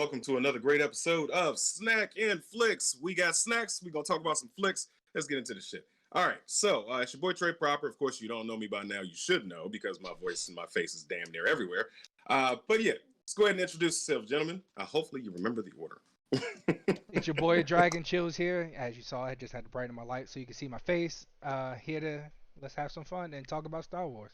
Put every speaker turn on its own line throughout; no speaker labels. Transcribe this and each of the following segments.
welcome to another great episode of Snack and Flicks. We got snacks. We're going to talk about some flicks. Let's get into the shit. All right, so it's your boy Trey Proper. Of course, you don't know me by now. You should know because my voice and my face is damn near everywhere. But yeah, let's go ahead and introduce yourself, gentlemen. Hopefully, you remember the order.
It's your boy Dragon Chills here. As you saw, I just had to brighten my light so you can see my face. Here to let's have some fun and talk about Star Wars.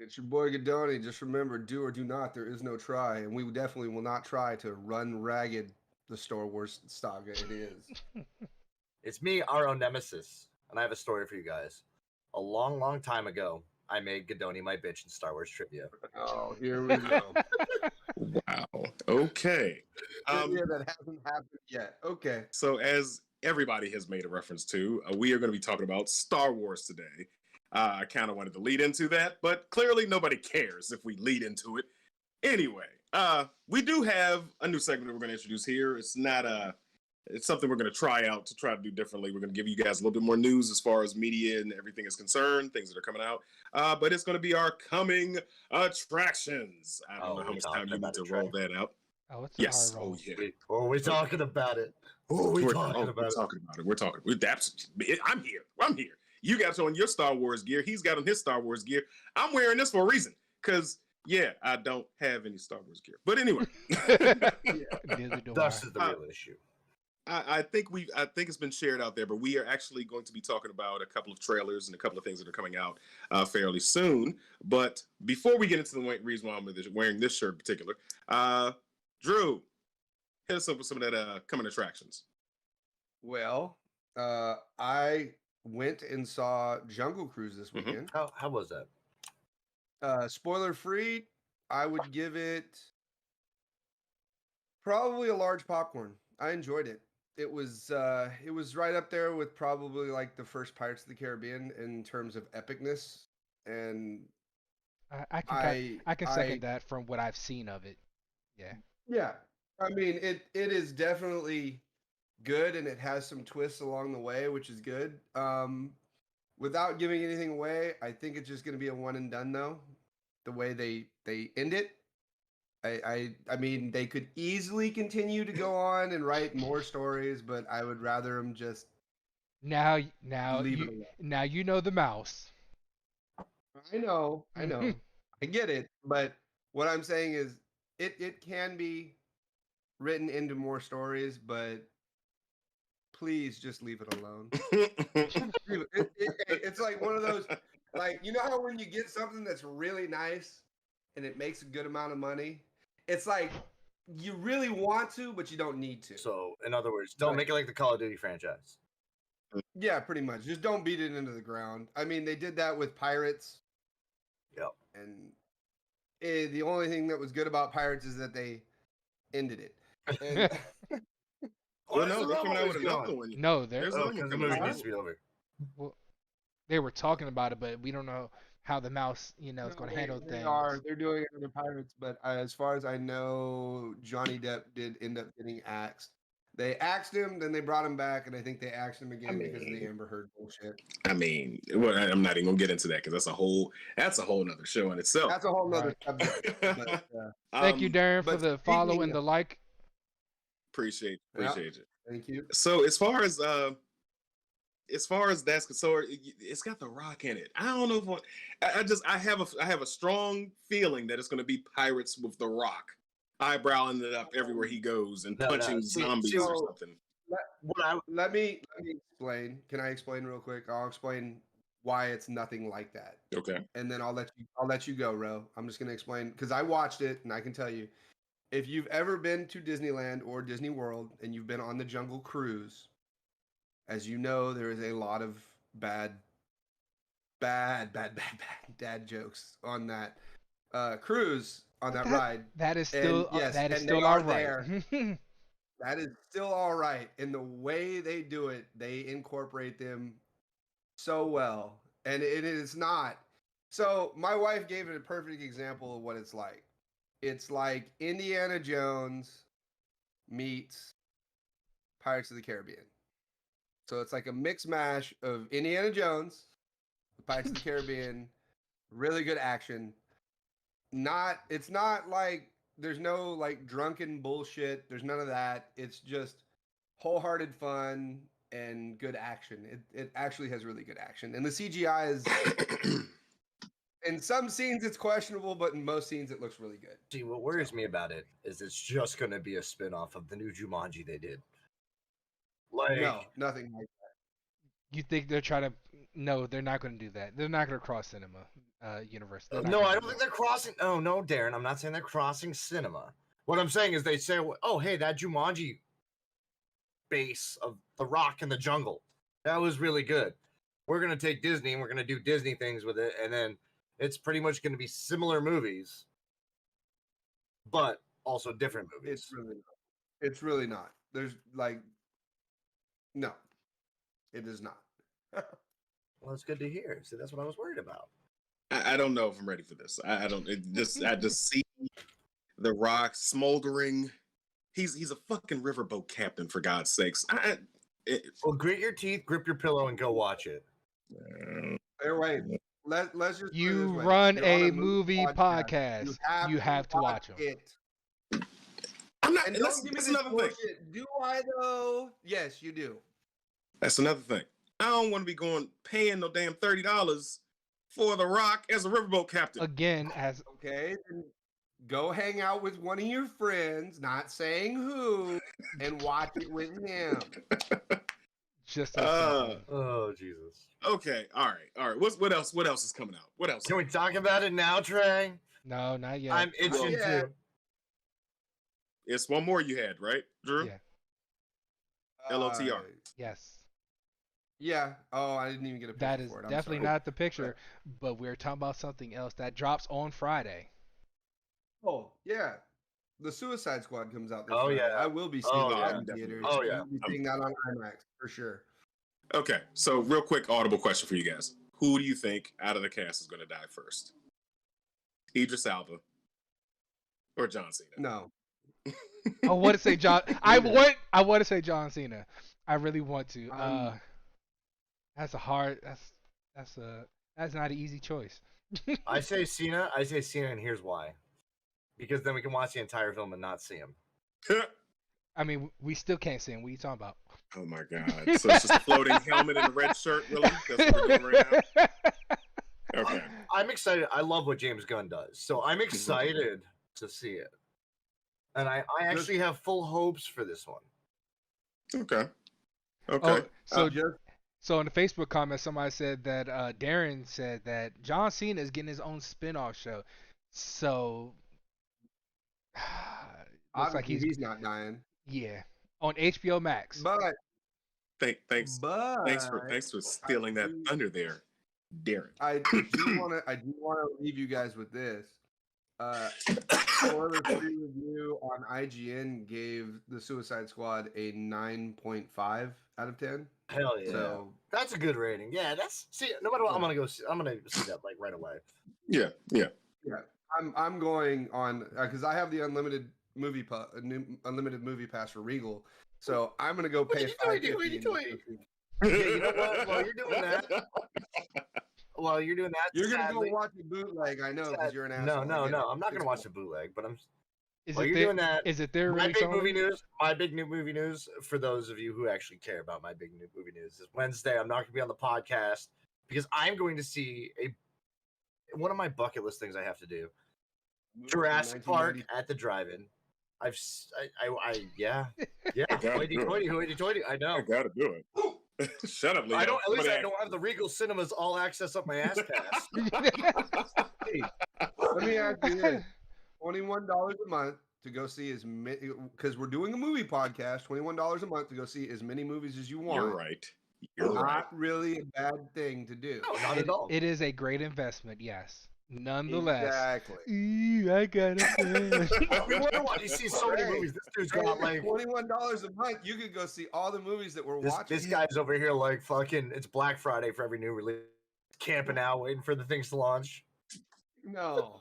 It's your boy Gadoni. Just remember, do or do not. There is no try, and we definitely will not try to run ragged the Star Wars saga. It is.
It's me, our own nemesis, and I have a story for you guys. A long, long time ago, I made Gadoni my bitch in Star Wars trivia.
Oh, here we go.
Wow. Okay.
Yeah, that hasn't happened yet. Okay.
So as everybody has made a reference to, we are going to be talking about Star Wars today. I kind of wanted to lead into that, but clearly nobody cares if we lead into it. Anyway, we do have a new segment that we're going to introduce here. It's not it's something we're going to try out to try to do differently. We're going to give you guys a little bit more news as far as media and everything is concerned, things that are coming out. But it's going to be our coming attractions. I don't know how much time you need to roll that out.
Oh, it's a
Yes.
hard roll.
Oh, yeah.
We're talking about it.
We're talking about it. We're talking. I'm here. I'm here. You got on your Star Wars gear. He's got on his Star Wars gear. I'm wearing this for a reason. Because, yeah, I don't have any Star Wars gear. But anyway.
Neither do
That's
I.
the real issue.
I think it's been shared out there, but we are actually going to be talking about a couple of trailers and a couple of things that are coming out fairly soon. But before we get into the reason why I'm wearing this shirt in particular, Drew, hit us up with some of that coming attractions.
Well, I went and saw Jungle Cruise this weekend.
How was that?
Spoiler free, I would give it probably a large popcorn. I enjoyed it. It was right up there with probably like the first Pirates of the Caribbean in terms of epicness, and
I can second that from what I've seen of it. Yeah.
yeah, I mean it is definitely good, and it has some twists along the way, which is good. Without giving anything away, I think it's just going to be a one and done though. The way they end it. I mean, they could easily continue to go on and write more stories, but I would rather them just
Now
leave it
you
alone.
now you know the mouse.
I know, I get it, but what I'm saying is, it can be written into more stories, but please just leave it alone. It's like one of those, like, you know how when you get something that's really nice and it makes a good amount of money, it's like you really want to, but you don't need to.
So, in other words, don't
Right.
make it like the Call of Duty franchise.
Yeah, pretty much. Just don't beat it into the ground. I mean, they did that with Pirates,
Yep.
and the only thing that was good about Pirates is that they ended it. And
Well, no, they're coming out with another one.
No,
There's
Oh,
another
because
one
the
coming
movie
out.
needs to be over.
well, they were talking about it, but we don't know how the mouse, is
No,
going to handle things.
they're doing it with Pirates, but as far as I know, Johnny Depp did end up getting axed. They axed him, then they brought him back, and I think they axed him again because of the
mean-
Amber Heard bullshit.
I mean, well, I'm not even gonna get into that because that's a whole nother show in itself.
That's a whole nother
Right.
subject. But,
Thank you, Darren, for
but
the follow
speaking
and the
of-
like.
Appreciate
Yeah.
it.
Thank you.
So as far as that's concerned, it's got The Rock in it. I don't know if I have a strong feeling that it's going to be Pirates with The Rock, eyebrowing it up everywhere he goes and
No,
punching
see,
zombies
so-
or something.
What I
Let me explain. Can I explain real quick? I'll explain why it's nothing like that,
Okay.
and then I'll let you go, Ro. I'm just gonna explain because I watched it, and I can tell you, if you've ever been to Disneyland or Disney World and you've been on the Jungle Cruise, as you know, there is a lot of bad dad jokes on that cruise, on that ride.
That is
And
still
yes,
that is
and
still
they
all
are
right.
That is still all right. And the way they do it, they incorporate them so well. And it is not. So my wife gave it a perfect example of what it's like. It's like Indiana Jones meets Pirates of the Caribbean. So it's like a mix mash of Indiana Jones, Pirates of the Caribbean, really good action. It's not like like drunken bullshit. There's none of that. It's just wholehearted fun and good action. It actually has really good action, and the CGI is. In some scenes, it's questionable, but in most scenes, it looks really good.
See, what worries me about it is it's just going to be a spin-off of the new Jumanji they did. Like,
No, nothing like
You think they're trying to? No, they're not going to do that. They're not going to cross cinema universe. They're not
no,
gonna
I
do
don't think
that.
they're crossing. Oh, no, Darren, I'm not saying they're crossing cinema. What I'm saying is they say, oh, hey, that Jumanji base of The Rock in the jungle, that was really good. We're going to take Disney and we're going to do Disney things with it, and then it's pretty much going to be similar movies, but also different movies.
It's really not. There's like, no, it is not.
Well, it's good to hear. See, that's what I was worried about.
I don't know if I'm ready for this. I don't. I just see The Rock smoldering. He's a fucking riverboat captain, for God's sakes.
Well, grit your teeth, grip your pillow, and go watch it.
Hey, wait. Let's just. put it
You
this way.
run
You're on
a movie podcast. You have to watch them.
it.
I'm not.
And
That's,
don't give me
that's
this
another thing.
bullshit. Do I though? Yes, you do.
That's another thing. I don't want to be paying no damn $30 for The Rock as a riverboat captain.
Again, as
Okay, then go hang out with one of your friends, not saying who, and watch it with him.
just
Oh, Jesus.
Okay, all right. What else? What else is coming out? What else?
Can we talk about it now, Trey?
no, not yet.
I'm itching
Yeah.
to.
It's one more you had, right, Drew?
Yeah.
LOTR.
Yes,
Yeah. Oh, I didn't even get a picture
that is
for it. I'm
definitely
sorry.
not the picture. But we're talking about something else that drops on Friday.
Oh, yeah. The Suicide Squad comes out this
Oh,
Friday.
yeah.
I will be seeing
Oh,
that
yeah.
in theaters.
Oh, yeah.
I'll be seeing that on IMAX for sure.
Okay, so real quick audible question for you guys. Who do you think out of the cast is going to die first? Idris Elba or John Cena?
No.
I want to say John. I want to say John Cena. I really want to. That's a hard. That's not an easy choice.
I say Cena, and here's why. Because then we can watch the entire film and not see him.
I mean, we still can't see him. What are you talking about?
Oh my God! So it's just a floating helmet and a red shirt, really? That's what we're doing right now. Okay.
I'm excited. I love what James Gunn does. So I'm excited to see it. And I actually have full hopes for this one.
Okay.
Oh, so
Just
so in the Facebook comments, somebody said that Darren said that John Cena is getting his own spin-off show. So looks like
he's not dying.
yeah on HBO Max.
But
Thanks for stealing that thunder there, Darren.
I do want to leave you guys with this. Spoiler free review on IGN gave the Suicide Squad a 9.5 out of 10.
Hell yeah.
So
That's a good rating. Yeah, no matter what, I'm gonna see that like right away.
Yeah.
I'm going on because I have the unlimited movie pass for Regal. So I'm gonna go pay $5.50.
Yeah, you know what? While you're doing that,
You're gonna
sadly-
go watch a bootleg, I know, because you're an
No,
asshole.
no,
I get
no.
it.
I'm not gonna
It's
watch
cool.
the bootleg, but
Is
while
it
you're
there,
doing that,
is it there
my
release
big
only?
movie news. My big new movie news for those of you who actually care about my big new movie news is Wednesday. I'm not gonna be on the podcast because I'm going to see one of my bucket list things I have to do. Jurassic Park
1990.
at the drive-in. Yeah.
gotta
Hoity-toity. I know.
I gotta do it. Shut up, Leo.
I don't. At least I
Somebody
don't have the Regal Cinemas all access up my ass pass.
Hey, let me ask you this: $21 a month to go see as many, because we're doing a movie podcast. $21 a month to go see as many movies as you want.
You're right. You're right.
Not really a bad thing to do.
No, not at all.
It is a great investment, yes. Nonetheless,
Exactly.
I got it.
You wonder why you see so many
Right.
movies. This dude's got like
$21 a month. You could go see all the movies that we're watching.
this guy's over here like fucking. It's Black Friday for every new release. Camping out, waiting for the things to launch.
No.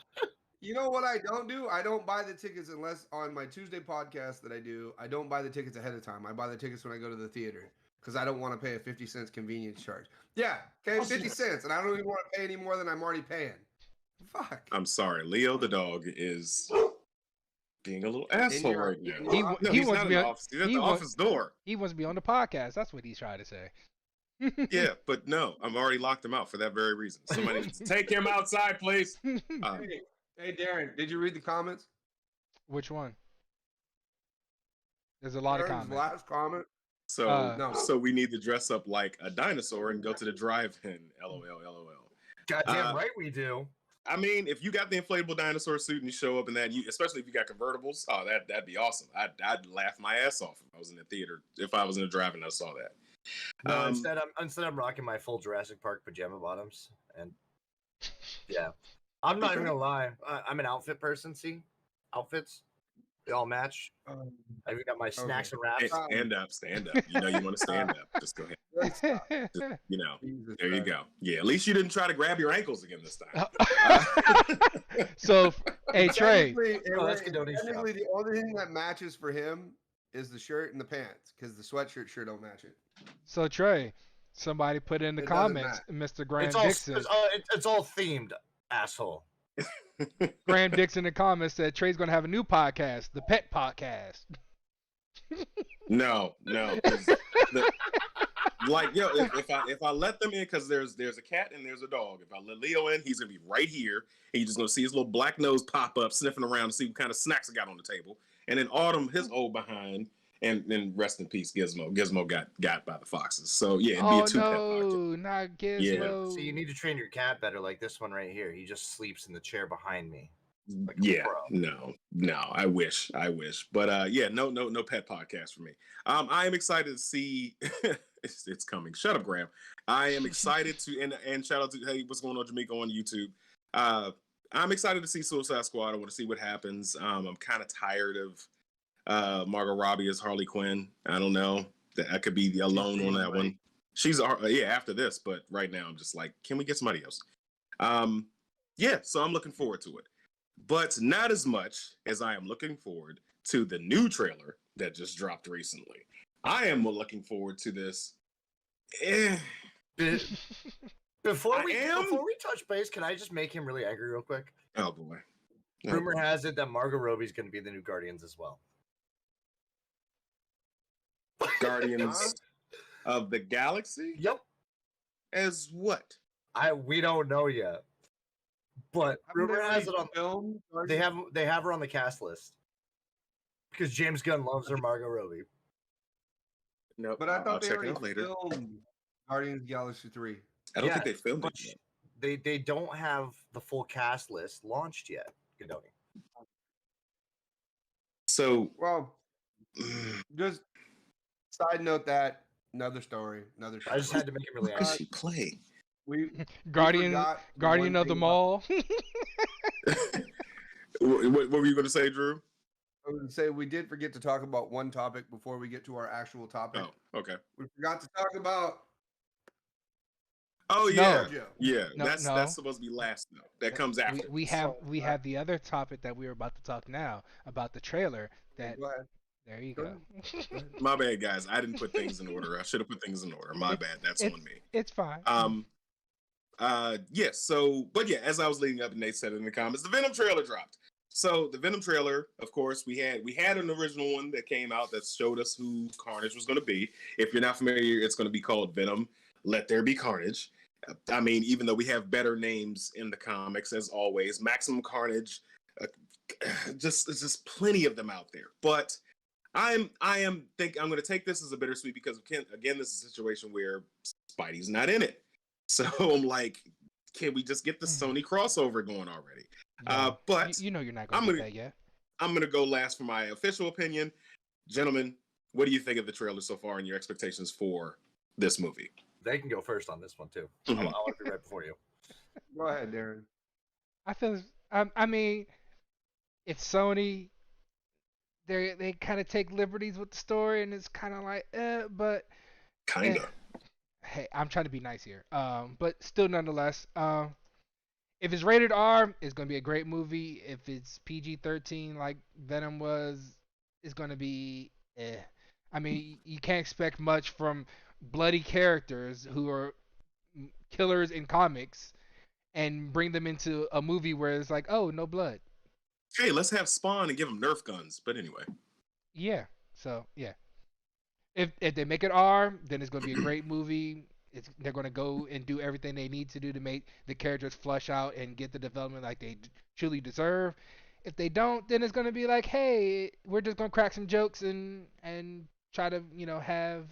You know what I don't do? I don't buy the tickets unless on my Tuesday podcast that I do, I don't buy the tickets ahead of time. I buy the tickets when I go to the theater because I don't want to pay a 50 cents convenience charge. Yeah, okay, 50 cents, and I don't even want to pay any more than I'm already paying. Fuck.
I'm sorry. Leo the dog is being a little asshole
your-
right
in
now.
your
No,
office. He
he's
wants
not
to
in
be
the
on-
office. He's at
he
the
wa-
office door.
He wants to be on the podcast. That's what he's trying to say.
Yeah, but no, I've already locked him out for that very reason. Somebody needs to take him outside, please.
Hey, Darren, did you read the comments?
Which one? There's a lot of
Darren's
comments.
last comment.
So,
No.
so we need to dress up like a dinosaur and go to the drive-in. LOL, LOL.
Goddamn right we do.
I mean, if you got the inflatable dinosaur suit and you show up in that, especially if you got convertibles, oh, that'd be awesome. I'd laugh my ass off if I was in the theater. If I was in the drive-in, I saw that.
No, instead I'm rocking my full Jurassic Park pajama bottoms, and yeah, I'm not even gonna lie. I'm an outfit person. See, outfits, they all match. I've even got my snacks and wraps.
Hey, stand up. You know you want to stand up. Just go ahead. Just,
Jesus
there you
Christ.
go. Yeah, at least you didn't try to grab your ankles again this time.
So, hey Trey,
that's Condone's
Technically, the only thing that matches for him is the shirt and the pants, because the sweatshirt sure don't match it.
so Trey, somebody put in the
It doesn't
comments, Mr. Graham
It's all
Dixon.
it's all themed, asshole.
Graham Dixon in the comments said Trey's gonna have a new podcast, the Pet Podcast.
No. Like, yo, if I let them in, because there's a cat and there's a dog. If I let Leo in, he's gonna be right here, and you're just gonna see his little black nose pop up, sniffing around to see what kind of snacks I got on the table. And then Autumn, his old behind, and then rest in peace, Gizmo. Gizmo got by the foxes. So yeah, it'd be
Oh
a two-pet podcast.
no, not Gizmo.
So you need to train your cat better, like this one right here. He just sleeps in the chair behind me. Like a
Yeah,
pro.
no. I wish, but yeah, no pet podcast for me. I am excited to see. it's coming. Shut up, Graham. I am excited to and shout out to hey, what's going on, Jamaica on YouTube. I'm excited to see Suicide Squad. I want to see what happens. I'm kind of tired of Margot Robbie as Harley Quinn. I don't know. That could be the alone on that one. She's after this, but right now I'm just like, can we get somebody else? Yeah, so I'm looking forward to it. But not as much as I am looking forward to the new trailer that just dropped recently. I am looking forward to this.
Before
I
we
am?
touch base, can I just make him really angry real quick?
Oh boy.
Rumor has it that Margot Robbie's going to be the new Guardians as well.
Guardians of the Galaxy?
Yep.
As what?
We don't know yet. But rumor has it on
film.
they have her on the cast list. Because James Gunn loves her Margot Robbie.
No,
But I
I'll
thought they
check
already
it out later.
filmed Guardians of the Galaxy 3.
I don't
Yeah,
think they filmed
but
it yet.
They don't have the full cast list launched yet, Gadoni.
So
Well, just side note that another story, another.
I just had to make it really
what does
angry.
she play?
We
Guardian
forgot the
Guardian
one
of the
thing
Mall.
What were you going to say, Drew?
I would say we did forget to talk about one topic before we get to our actual topic.
Oh, okay.
We forgot to talk about
Oh yeah,
Joe.
yeah.
No,
that's
no.
supposed to be last though. That comes after.
we have the other topic that we were about to talk now about the trailer. That
Go ahead.
there you
Go
go.
My bad, guys. I didn't put things in order. I should have put things in order. My bad. That's on me.
It's fine.
Yes. So, but yeah, as I was leading up, and Nate said it in the comments, the Venom trailer dropped. So the Venom trailer, of course, we had an original one that came out that showed us who Carnage was going to be. If you're not familiar, it's going to be called Venom: Let There Be Carnage. I mean, even though we have better names in the comics, as always, Maximum Carnage, just plenty of them out there. But I am I'm going to take this as a bittersweet because again, this is a situation where Spidey's not in it. So I'm like, can we just get the Sony crossover going already?
Yeah.
But
you know you're not going to get that yet.
I'm going to go last for my official opinion. Gentlemen, what do you think of the trailer so far and your expectations for this movie?
They can go first on this one too.
Mhm.
I want to be right before you.
Go ahead, Darren.
I feel. I mean, it's Sony. They kind of take liberties with the story, and it's kind of like, but
Kinda.
hey, I'm trying to be nice here. But still, nonetheless, if it's rated R, it's gonna be a great movie. If it's PG-13, like Venom was, it's gonna be. I mean, you can't expect much from bloody characters who are killers in comics, and bring them into a movie where it's like, oh, no blood.
Hey, let's have Spawn and give him Nerf guns. But anyway,
Yeah. So yeah, if they make it R, then it's gonna be a great movie. They're gonna go and do everything they need to do to make the characters flush out and get the development like they truly deserve. If they don't, then it's gonna be like, hey, we're just gonna crack some jokes and try to have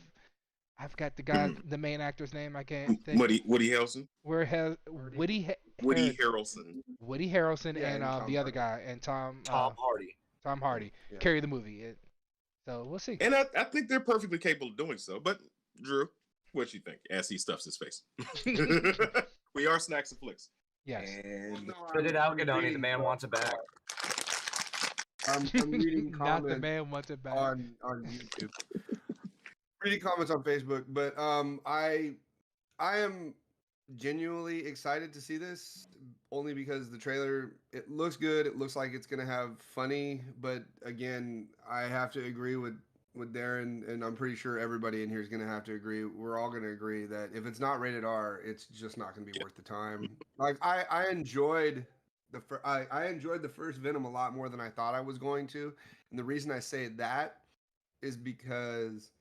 I forgot the main actor's name. I can't think.
Woody Harrelson.
Where has
Woody Harrelson.
Woody Harrelson
Yeah,
and
and Tom
the other
Hardy.
guy and Tom
Hardy.
Tom Hardy
Yeah.
carry the movie. So we'll see.
And I think they're perfectly capable of doing so. But Drew, what you think? As he stuffs his face. We are Snacks and Flicks.
Yes.
And
Spit it out, Gadoni. The man wants it back.
I'm reading
Not the
comments
man wants it back.
on YouTube. Reading comments on Facebook, but I am genuinely excited to see this only because the trailer, it looks good. It looks like it's gonna have funny, but again, I have to agree with Darren, and I'm pretty sure everybody in here is gonna have to agree. We're all gonna agree that if it's not rated R, it's just not gonna be worth the time. Like I enjoyed I enjoyed the first Venom a lot more than I thought I was going to, and the reason I say that is because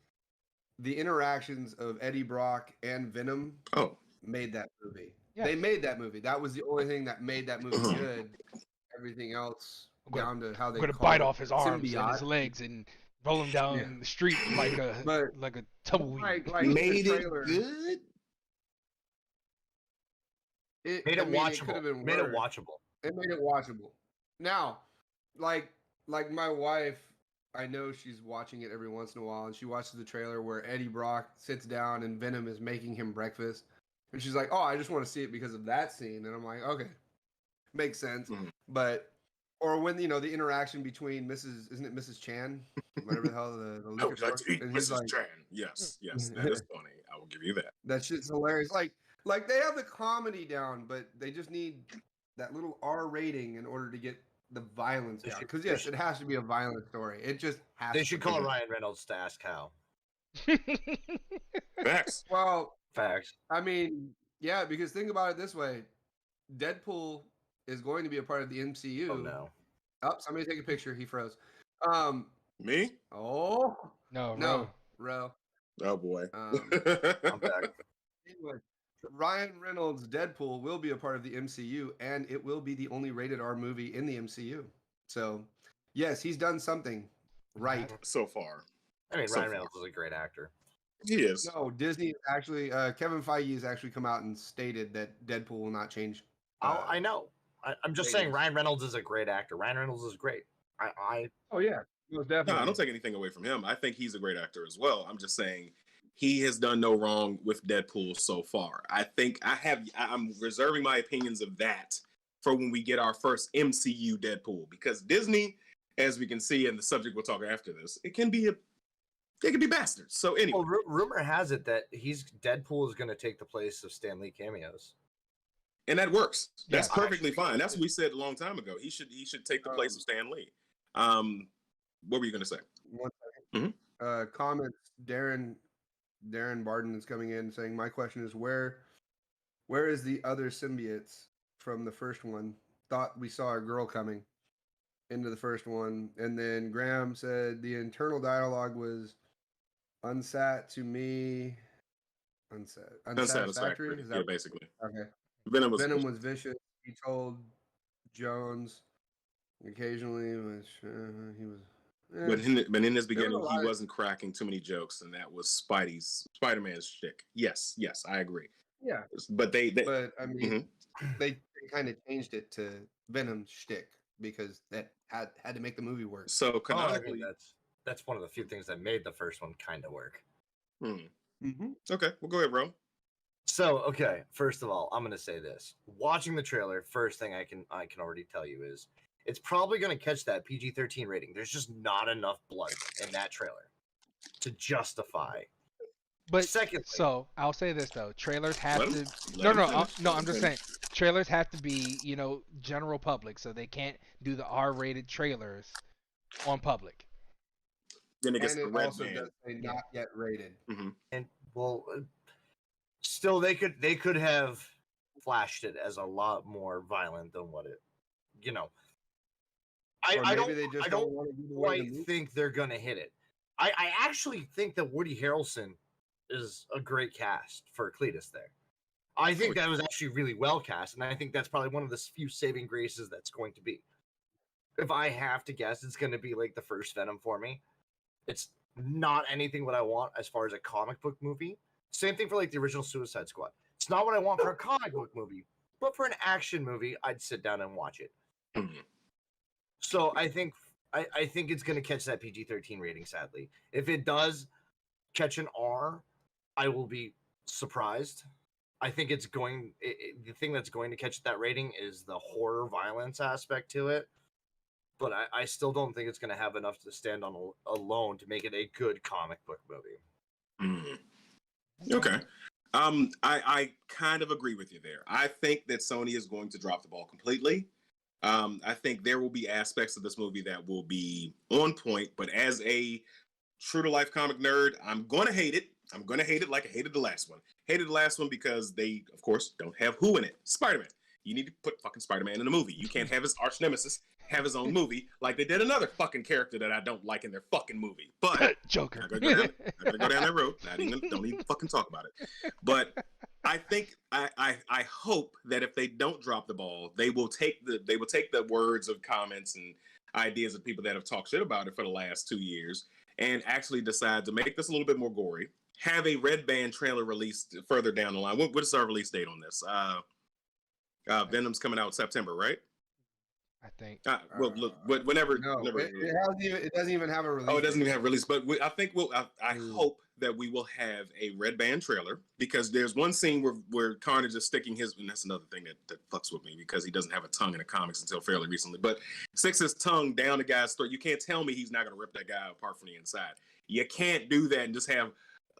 the interactions of Eddie Brock and Venom
oh,
made that movie.
Yes.
They made that movie. That was the only thing that made that movie good. Everything else down to how they
We're gonna
call
bite
it
off his arms and his
symbiote.
legs and roll him down
Yeah.
the street like a
But
tumbleweed.
like
made
the
it
trailer,
good.
Made it
I mean,
watchable.
could have been
Made it
worse.
watchable.
It made it watchable. Now, like my wife, I know she's watching it every once in a while, and she watches the trailer where Eddie Brock sits down and Venom is making him breakfast, and she's like, "Oh, I just want to see it because of that scene." And I'm like, "Okay, makes sense."
Mhm.
But or when the interaction between isn't it Mrs. Chan, whatever the hell the
I
liquor
would like
store,
to eat
and he's
Mrs.
like,
Tran. Yes, that is funny. I will give you that.
that shit's hilarious. Like they have the comedy down, but they just need that little R rating in order to get the violence
They
down.
should-
Because
they
yes,
should-
it has to be a violent story. It just has.
They
to
should
be.
call Ryan Reynolds to ask how.
Facts.
Well,
Facts.
I mean, yeah, because think about it this way: Deadpool is going to be a part of the MCU.
Oh no.
Oh, somebody take a picture. He froze.
Me?
Oh
no,
Ro.
Oh boy.
I'm back.
Anyway, Ryan Reynolds' Deadpool will be a part of the MCU, and it will be the only rated R movie in the MCU. So, yes, he's done something right.
So far,
I mean,
So
Ryan
far.
Reynolds is a great actor.
he is.
No, Disney actually, Kevin Feige has actually come out and stated that Deadpool will not change.
I know. I'm just saying Ryan Reynolds is a great actor. Ryan Reynolds is great.
Oh yeah, most definitely.
No, I don't take anything away from him. I think he's a great actor as well. I'm just saying he has done no wrong with Deadpool so far. I think I'm reserving my opinions of that for when we get our first MCU Deadpool, because Disney, as we can see, and the subject we'll talk after this, they can be bastards. So anyway,
well, rumor has it that Deadpool is going to take the place of Stan Lee cameos.
and that works. That's
Yeah,
perfectly fine. That's what we said a long time ago. He should take the place of Stan Lee. What were you going to say?
1 second.
Mhm.
Comments. Darren Barden is coming in saying, "My question is where is the other symbiotes from the first one? Thought we saw a girl coming into the first one." And then Graham said the internal dialogue was unsatisfactory.
Unsatisfactory.
Is
Yeah,
that
basically.
okay?
Venom was.
Venom was vicious. He told Jones occasionally was he was.
But in his
There
beginning,
was a
he
lot of-
wasn't cracking too many jokes, and that was Spider-Man's shtick. Yes, I agree.
Yeah,
But they
but I mean,
Mhm.
they kind of changed it to Venom's shtick because that had to make the movie work.
so
Oh, I mean,
canonically,
that's one of the few things that made the first one kind of work.
Okay, we'll go ahead, bro.
So, okay, first of all, I'm going to say this. Watching the trailer, first thing I can already tell you is it's probably going to catch that PG-13 rating. There's just not enough blood in that trailer to justify.
But
Secondly,
so I'll say this though: trailers have
Let
to.
him-
No,
let
no,
him finish.
no.
Let
I'm
him
just
finish.
saying, trailers have to be general public, so they can't do the R-rated trailers on public.
Then it gets
And
the
it
red
also
man.
does say not yet rated.
and well, still they could have flashed it as a lot more violent than what it, I,
Or
I
maybe
don't
they just
I
don't
don't
want to give away the
quite
movie.
think they're gonna hit it. I actually think that Woody Harrelson is a great cast for Cletus there. I think that was actually really well cast, and I think that's probably one of the few saving graces that's going to be. If I have to guess, it's going to be like the first Venom for me. It's not anything what I want as far as a comic book movie. Same thing for like the original Suicide Squad. It's not what I want for a comic book movie, but for an action movie, I'd sit down and watch it.
Mhm.
So I think it's going to catch that PG-13 rating. Sadly, if it does catch an R, I will be surprised. I think it's going. The thing that's going to catch that rating is the horror violence aspect to it. But I still don't think it's going to have enough to stand on alone to make it a good comic book movie.
Mhm. Okay. I kind of agree with you there. I think that Sony is going to drop the ball completely. I think there will be aspects of this movie that will be on point, but as a true to life comic nerd, I'm going to hate it. I'm going to hate it like I hated the last one. Hated the last one because they, of course, don't have who in it. Spider-Man. You need to put fucking Spider-Man in the movie. You can't have his arch nemesis have his own movie like they did another fucking character that I don't like in their fucking movie. But
Joker.
not gonna go down that road. Don't even fucking talk about it. But I think I hope that if they don't drop the ball, they will take the words of comments and ideas of people that have talked shit about it for the last 2 years and actually decide to make this a little bit more gory. Have a Red Band trailer released further down the line. What is our release date on this? Venom's coming out September, right?
I think.
Well, look, whenever.
No,
whenever
it doesn't even have a release.
Oh, it doesn't
date.
even have release, but I think I hope that we will have a Red Band trailer because there's one scene where Carnage is sticking his, and that's another thing that fucks with me because he doesn't have a tongue in the comics until fairly recently, but sticks his tongue down the guy's throat. You can't tell me he's not going to rip that guy apart from the inside. You can't do that and just have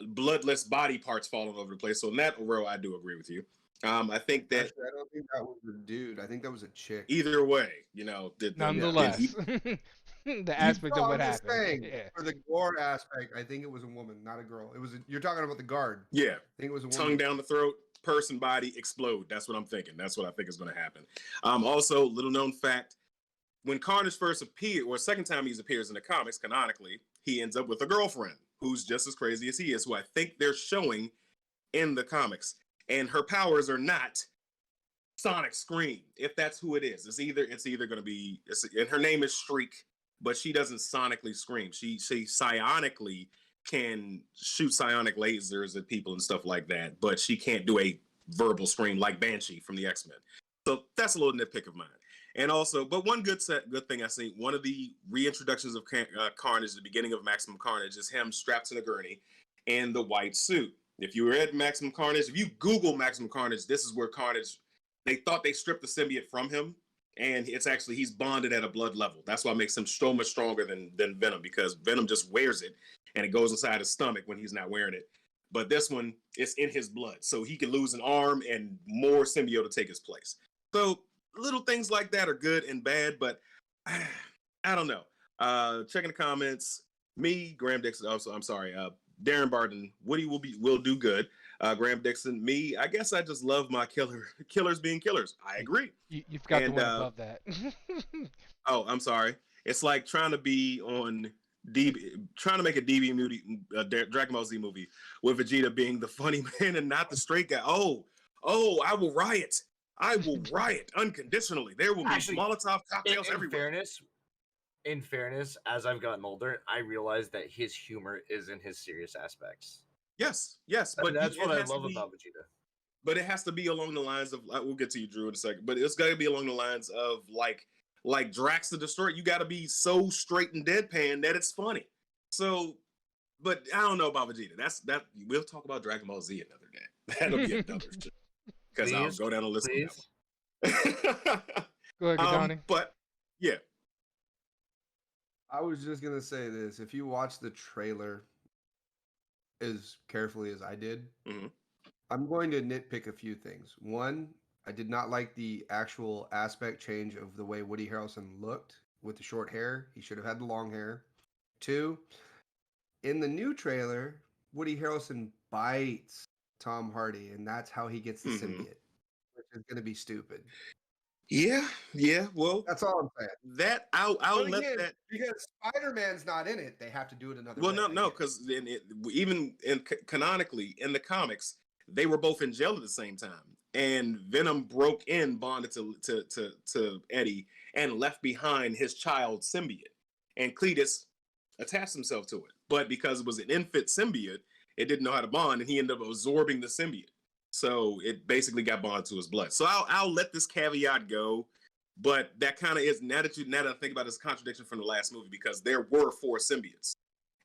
bloodless body parts falling over the place. So in that row, I do agree with you. I think that
Actually, I don't think that was a dude. I think that was a chick.
either way,
Nonetheless, the aspect of
No,
what
I'm just
happened.
saying,
Yeah.
for the gore aspect, I think it was a woman, not a girl. You're talking about the guard.
yeah,
I think it was a woman.
tongue down the throat, person, body, explode. That's what I'm thinking. That's what I think is going to happen. Also, little known fact, when Carnage first appeared, or second time he appears in the comics, canonically, he ends up with a girlfriend who's just as crazy as he is, who I think they're showing in the comics. And her powers are not Sonic Scream, if that's who it is. It's either going to be, and her name is Shriek, but she doesn't sonically scream. She psionically can shoot psionic lasers at people and stuff like that, but she can't do a verbal scream like Banshee from the X-Men. So that's a little nitpick of mine. And also, but one good thing I see, one of the reintroductions of Carnage, the beginning of Maximum Carnage, is him strapped in a gurney in the white suit. If you were at Maximum Carnage, if you Google Maximum Carnage, this is where Carnage, they thought they stripped the symbiote from him, and it's actually, he's bonded at a blood level. That's why it makes him so much stronger than Venom, because Venom just wears it, and it goes inside his stomach when he's not wearing it. But this one, it's in his blood, so he can lose an arm and more symbiote to take his place. So little things like that are good and bad, but I don't know. Checking the comments, me, Graham Dixon, also, I'm sorry, Darren Barton, Woody will do good. Graham Dixon, me, I guess I just love my killers being killers. I agree.
You forgot the one above that.
Oh, I'm sorry. It's like trying to be on trying to make a DB movie, Dragon Ball Z movie with Vegeta being the funny man and not the straight guy. Oh, I will riot. I will riot unconditionally. There will be Molotov cocktails everywhere.
In fairness, as I've gotten older, I realize that his humor is in his serious aspects.
Yes, but
that's what I love about Vegeta.
But it has to be along the lines of, we'll get to you, Drew, in a second, but it's got to be along the lines of like Drax the Destroyer. You got to be so straight and deadpan that it's funny. So, but I don't know about Vegeta. That we'll talk about Dragon Ball Z another day. That'll be another shit. Because I'll go down a list.
Go ahead, Johnny.
But yeah.
I was just gonna say this. If you watch the trailer as carefully as I did, I'm going to nitpick a few things. One, I did not like the actual aspect change of the way Woody Harrelson looked with the short hair. He should have had the long hair. Two, in the new trailer, Woody Harrelson bites Tom Hardy, and that's how he gets the symbiote, which is going to be stupid.
Yeah, yeah. Well,
That's all I'm saying.
that I'll
But
let
again,
that.
because Spider-Man's not in it, they have to do it another
Well,
way.
no,
I
no,
get it.
because even in canonically in the comics, they were both in jail at the same time, and Venom broke in, bonded to Eddie, and left behind his child symbiote, and Cletus attached himself to it. But because it was an infant symbiote, it didn't know how to bond, and he ended up absorbing the symbiote. So it basically got bonded to his blood. So I'll let this caveat go. But that kind of is now that I think about it, it's a contradiction from the last movie because there were 4 symbiotes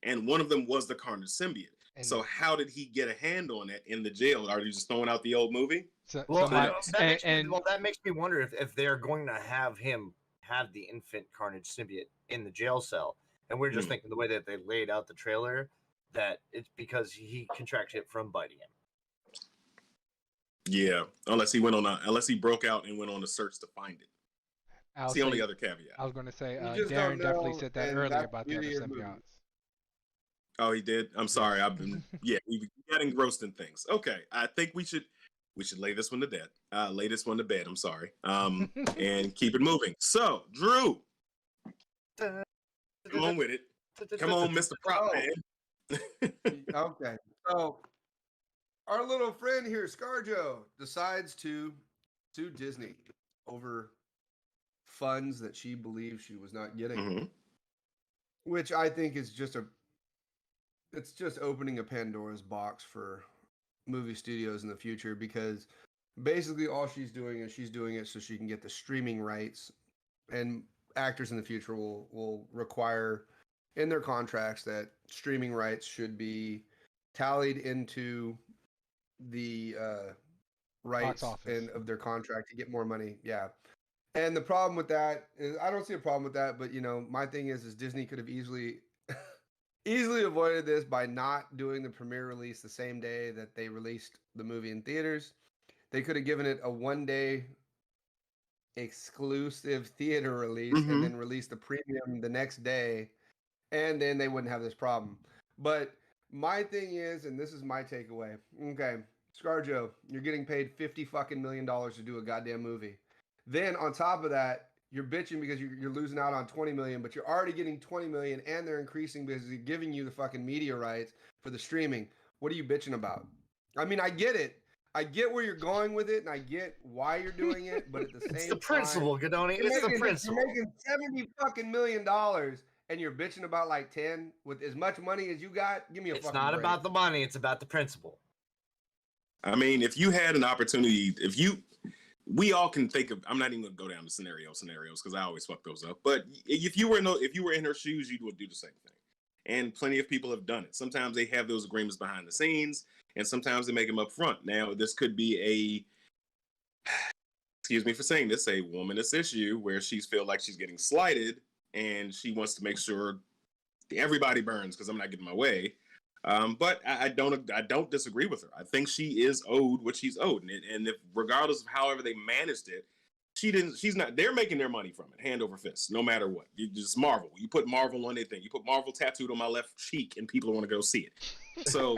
and one of them was the Carnage symbiote.
And
So how did he get a hand on it in the jail? Are you just throwing out the old movie?
Well,
somebody,
that makes me wonder if they're going to have him have the infant Carnage symbiote in the jail cell, and we're just thinking the way that they laid out the trailer that it's because he contracted it from biting him.
Yeah, unless he broke out and went on a search to find it. That's the only other caveat.
I was going to say,
You just
Darren
don't
definitely
know,
said that
and
earlier
that's
about the other
beauty of movies.
symbiotes.
Oh, he did. I'm sorry. I've been we got engrossed in things. Okay, I think we should lay this one to bed. Lay this one to bed. I'm sorry. And keep it moving. So, Drew, come on with it. Come on, Mr. Prop Man.
Okay, so our little friend here, ScarJo, decides to sue Disney over funds that she believes she was not getting,
Mhm.
which I think is just it's just opening a Pandora's box for movie studios in the future because basically all she's doing is she's doing it so she can get the streaming rights, and actors in the future will require in their contracts that streaming rights should be tallied into the rights
office.
and of their contract to get more money. Yeah. And the problem with that is I don't see a problem with that, but my thing is Disney could have easily avoided this by not doing the premiere release the same day that they released the movie in theaters. They could have given it a 1-day exclusive theater release and then released the premium the next day, and then they wouldn't have this problem. But my thing is, and this is my takeaway. Okay, ScarJo, you're getting paid $50 million to do a goddamn movie. Then on top of that, you're bitching because you're losing out on 20 million, but you're already getting 20 million, and they're increasing because they're giving you the fucking media rights for the streaming. What are you bitching about? I mean, I get it. I get where you're going with it, and I get why you're doing it, but at the same time,
it's the principle, Gadoni. It's the principle.
You're making $70 million, and you're bitching about like 10 with as much money as you got. Give me a.
It's
fucking
not
break.
about the money. It's about the principle.
I mean, if you had an opportunity, we all can think of. I'm not even gonna go down to scenarios because I always fuck those up. But if you were in her shoes, you would do the same thing. And plenty of people have done it. Sometimes they have those agreements behind the scenes, and sometimes they make them up front. Now, this could be excuse me for saying this, a womanist issue where she feels like she's getting slighted, and she wants to make sure everybody burns because I'm not getting my way. But I don't disagree with her. I think she is owed what she's owed, and if regardless of however they managed it, she's not. They're making their money from it, hand over fist, no matter what. You just Marvel. You put Marvel on anything. You put Marvel tattooed on my left cheek, and people want to go see it. So.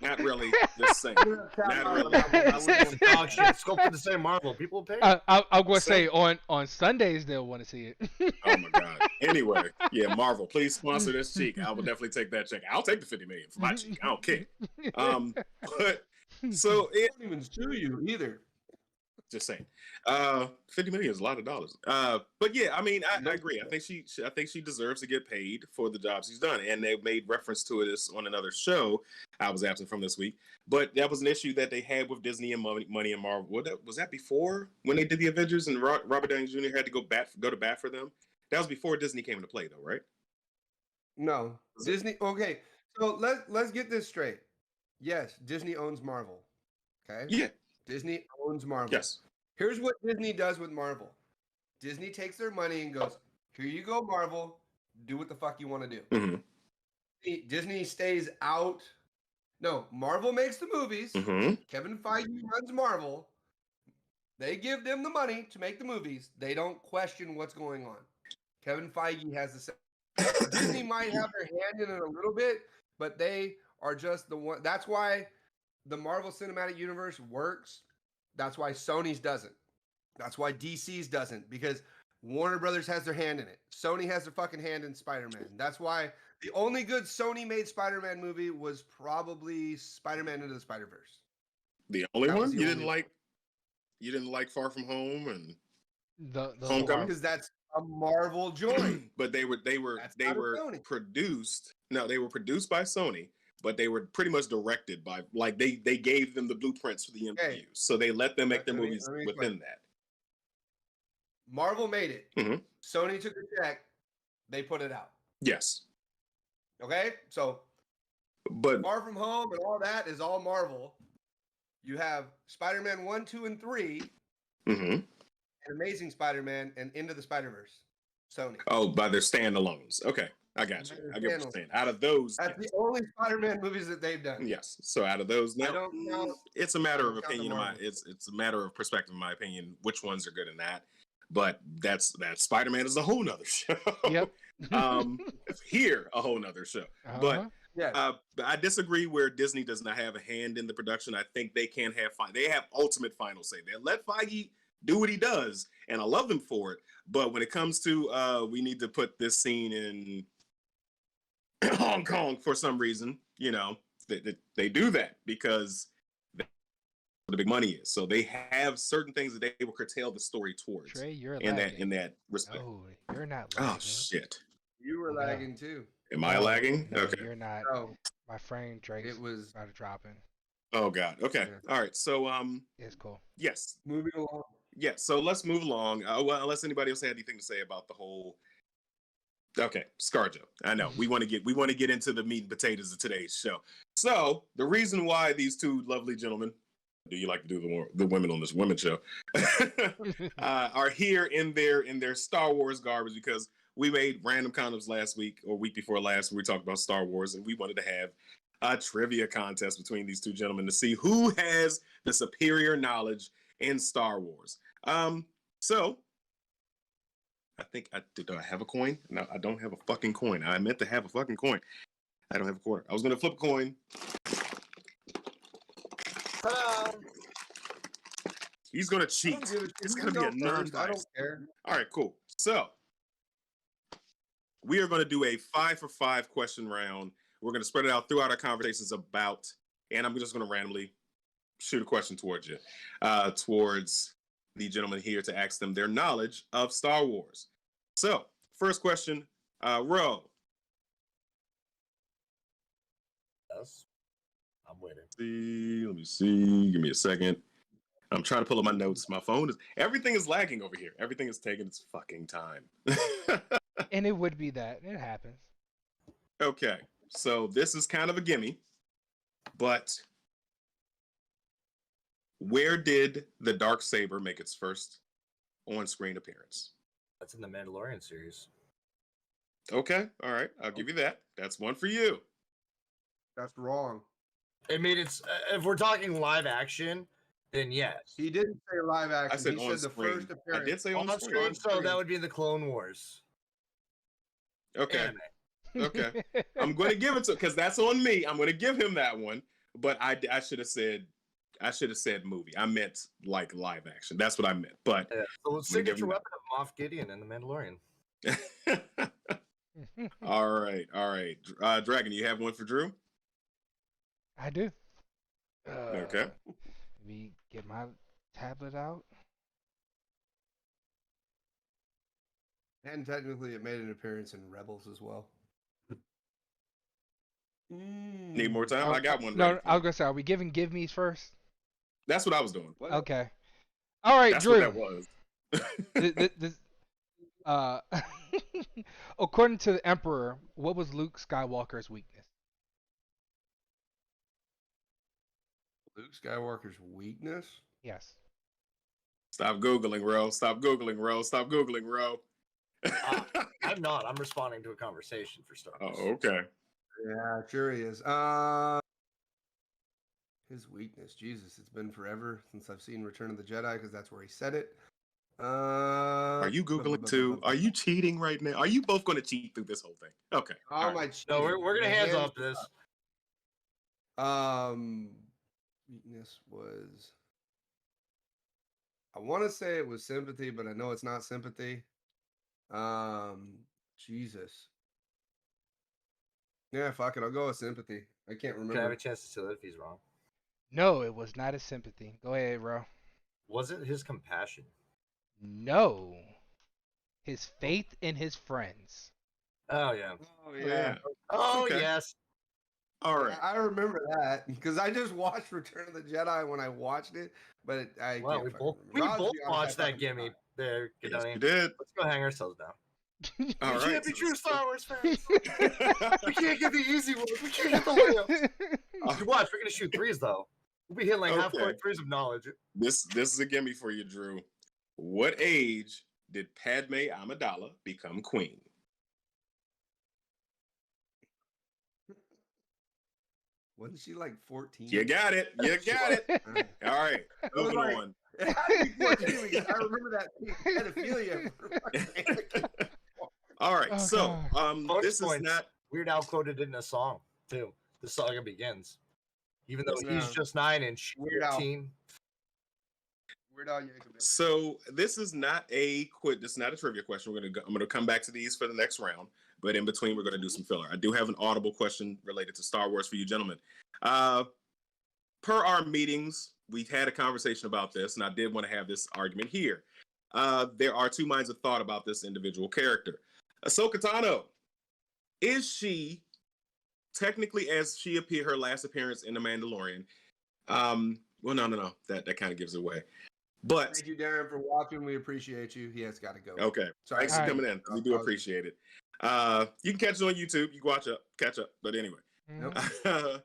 Not really the same. Not really.
Dog shit. Sculpted the same Marvel. People will pay.
I'm going to say on Sundays they'll want to see it.
Oh my god. Anyway, yeah, Marvel, please sponsor this cheek. I will definitely take that check. I'll take the $50 million for my cheek. I don't care. But so
I don't even sue you either.
Just saying, $50 million is a lot of dollars. But yeah, I mean, I agree. I think she deserves to get paid for the job she's done, and they made reference to this on another show I was absent from this week. But that was an issue that they had with Disney and money and Marvel. Was that before when they did the Avengers and Robert Downey Jr. had to go to bat for them? That was before Disney came into play, though, right?
No, Disney. Okay, so let's get this straight. Yes, Disney owns Marvel. Okay.
Yeah.
Disney owns Marvel.
Yes.
Here's what Disney does with Marvel. Disney takes their money and goes, here you go, Marvel. Do what the fuck you want to do.
Mm-hmm.
Disney stays out. No, Marvel makes the movies.
Mm-hmm.
Kevin Feige runs Marvel. They give them the money to make the movies. They don't question what's going on. Kevin Feige has the same. Disney might have their hand in it a little bit, but they are just the one. That's why the Marvel Cinematic Universe works. That's why Sony's doesn't. That's why DC's doesn't, because Warner Brothers has their hand in it. Sony has their fucking hand in Spider-Man. That's why the only good Sony-made Spider-Man movie was probably Spider-Man Into the Spider-Verse.
The only
That was
one
the
you
only
didn't like? You didn't like Far From Home and
The
Homecoming?
Because that's a Marvel joint.
but they were
That's not a Sony.
produced. No, they were produced by Sony, but they were pretty much directed by they gave them the blueprints for the MCU,
Hey,
so they let them make their
let me
movies
explain.
within that.
Marvel made it.
Mhm.
Sony took a check. They put it out.
Yes,
Okay? So
but
Far From Home and all that is all Marvel. You have Spider-Man 1, 2, and 3,
mhm.
and Amazing Spider-Man, and Into the Spider-Verse. Sony.
Oh, by their standalones. Okay, I got you. I get what you're saying. Out of those,
That's
yes.
the only Spider-Man movies that they've done.
Yes. So out of those,
I
now
don't count.
it's a matter
I
of
don't count the
opinion.
Marvel.
It's a matter of perspective, in my opinion. Which ones are good in that? But that Spider-Man is a whole nother show.
Yep.
Here a whole nother show.
Uh-huh.
But
Yeah.
I disagree where Disney does not have a hand in the production. I think they can have they have ultimate final say. They let Feige do what he does, and I love them for it. But when it comes to we need to put this scene in Hong Kong for some reason, you know, they do that because that's where the big money is. So they have certain things that they will curtail the story towards
Trey, you're
in
lagging.
that respect.
No, you're not lagging.
Oh shit!
You were
No.
lagging too.
Am I
No,
lagging?
No,
Okay.
you're not.
No,
My frame Drake's
it was
about to drop in.
Oh god. Okay.
Yeah.
All right. So
It's cool.
yes.
moving along.
Yeah, so let's move along. Well, unless anybody else had anything to say about the whole. Okay, ScarJo. I know we want to get into the meat and potatoes of today's show. So the reason why these two lovely gentlemen, do you like to do the women on this women show, are here in their Star Wars garbage because we made random condoms last week or week before last where we talked about Star Wars and we wanted to have a trivia contest between these two gentlemen to see who has the superior knowledge in Star Wars. So I think do I have a coin? No, I don't have a fucking coin. I meant to have a fucking coin. I don't have a quarter. I was gonna flip a coin.
Ta-da!
He's gonna
I
cheat.
don't give a shit.
It's
You
gonna be
go
a
first. I don't
non-biased.
care.
All right, cool. So we are going to do a 5-for-5 question round. We're going to spread it out throughout our conversations about, and I'm just going to randomly shoot a question towards you, towards the gentleman here to ask them their knowledge of Star Wars. So, first question, Ro.
Yes. I'm waiting.
Let me see. Give me a second. I'm trying to pull up my notes. My phone everything is lagging over here. Everything is taking its fucking time.
And it would be that. It happens.
Okay, so this is kind of a gimme, but where did the Darksaber make its first on-screen appearance?
That's in the Mandalorian series.
Okay, all right, I'll give you that. That's one for you.
That's wrong.
It made its. If we're talking live action, then yes.
He didn't say live action.
I said
he
on
said the
screen.
first appearance.
I did say
On
on
screen,
screen.
so that would be in the Clone Wars.
Okay,
Anime.
okay. I'm going to give it to because that's on me. I'm going to give him that one. But I should have said movie. I meant like live action. That's what I meant. But
Yeah. So the
give
signature
him
weapon of Moff Gideon in the Mandalorian.
all right. Dragon, you have one for Drew?
I do.
Okay.
Let me get my tablet out.
And technically, it made an appearance in Rebels as well.
Need more time? I got one.
No,
ready for
I was
you.
gonna say, are we giving give me's first?
That's what I was doing.
What?
Okay. All right,
That's
Drew.
what that was.
This, according to the Emperor, what was Luke Skywalker's weakness?
Luke Skywalker's weakness?
Yes.
Stop Googling, Ro. Stop Googling, Ro. Stop Googling, Ro.
I'm not. I'm responding to a conversation for Star
Oh,
Wars.
okay.
Yeah, sure he is. His weakness. Jesus, it's been forever since I've seen Return of the Jedi because that's where he said it.
Are you Googling too? Are you cheating right now? Are you both going to cheat through this whole thing? Okay.
How
all
am I
right.
No,
cheating?
we're gonna
My
hands off this.
Weakness was I want to say it was sympathy, but I know it's not sympathy. Jesus. Yeah, fuck it. I'll go with sympathy. I can't
Can I have a
remember.
chance to steal it if he's wrong?
No, it was not his sympathy. Go ahead, bro.
Was it his compassion?
No. His faith in his friends.
Oh yeah.
Oh
Yeah.
Oh
Okay.
yes.
All right.
I remember that because I just watched Return of the Jedi when I watched it, but I
Well,
can't
we
fucking
both
remember. I'll
both
be honest, I
watched that
fucking
gimme
forgot.
there,
Yes,
Gidani.
you did.
Let's go hang ourselves down.
All
We
right.
can't be
so
true
this-
Star Wars fans. We can't get the easy ones. We can't get the layups. You watch, we're gonna shoot threes though. We'll be hitting like half court
Okay.
threes of knowledge.
This is a gimme for you, Drew. What age did Padme Amidala become queen?
Wasn't she like 14?
You got it. You got it. All right. Moving
like-
on.
It had to be 14 because I remember that being pedophilia.
All right.
Oh,
so,
Bonus
this is
points.
not.
Weird Al quoted it in a song too. The saga begins. Even though
Yeah.
he's just 9 and she's
Weird Al.
15.
Weird Al Yankovic.
So this is not a quit. This is not a trivia question. I'm gonna come back to these for the next round. But in between, we're gonna do some filler. I do have an audible question related to Star Wars for you gentlemen. Per our meetings, we've had a conversation about this, and I did want to have this argument here. There are two minds of thought about this individual character. Ahsoka Tano, is she technically, as she appeared her last appearance in The Mandalorian? Well, no. That kind of gives it away. But
Thank you, Darren, for watching. We appreciate you. He has got to go.
okay,
Sorry.
thanks for
All right.
coming in. We do appreciate it. You can catch it on YouTube. You can catch up. But anyway,
Mhm.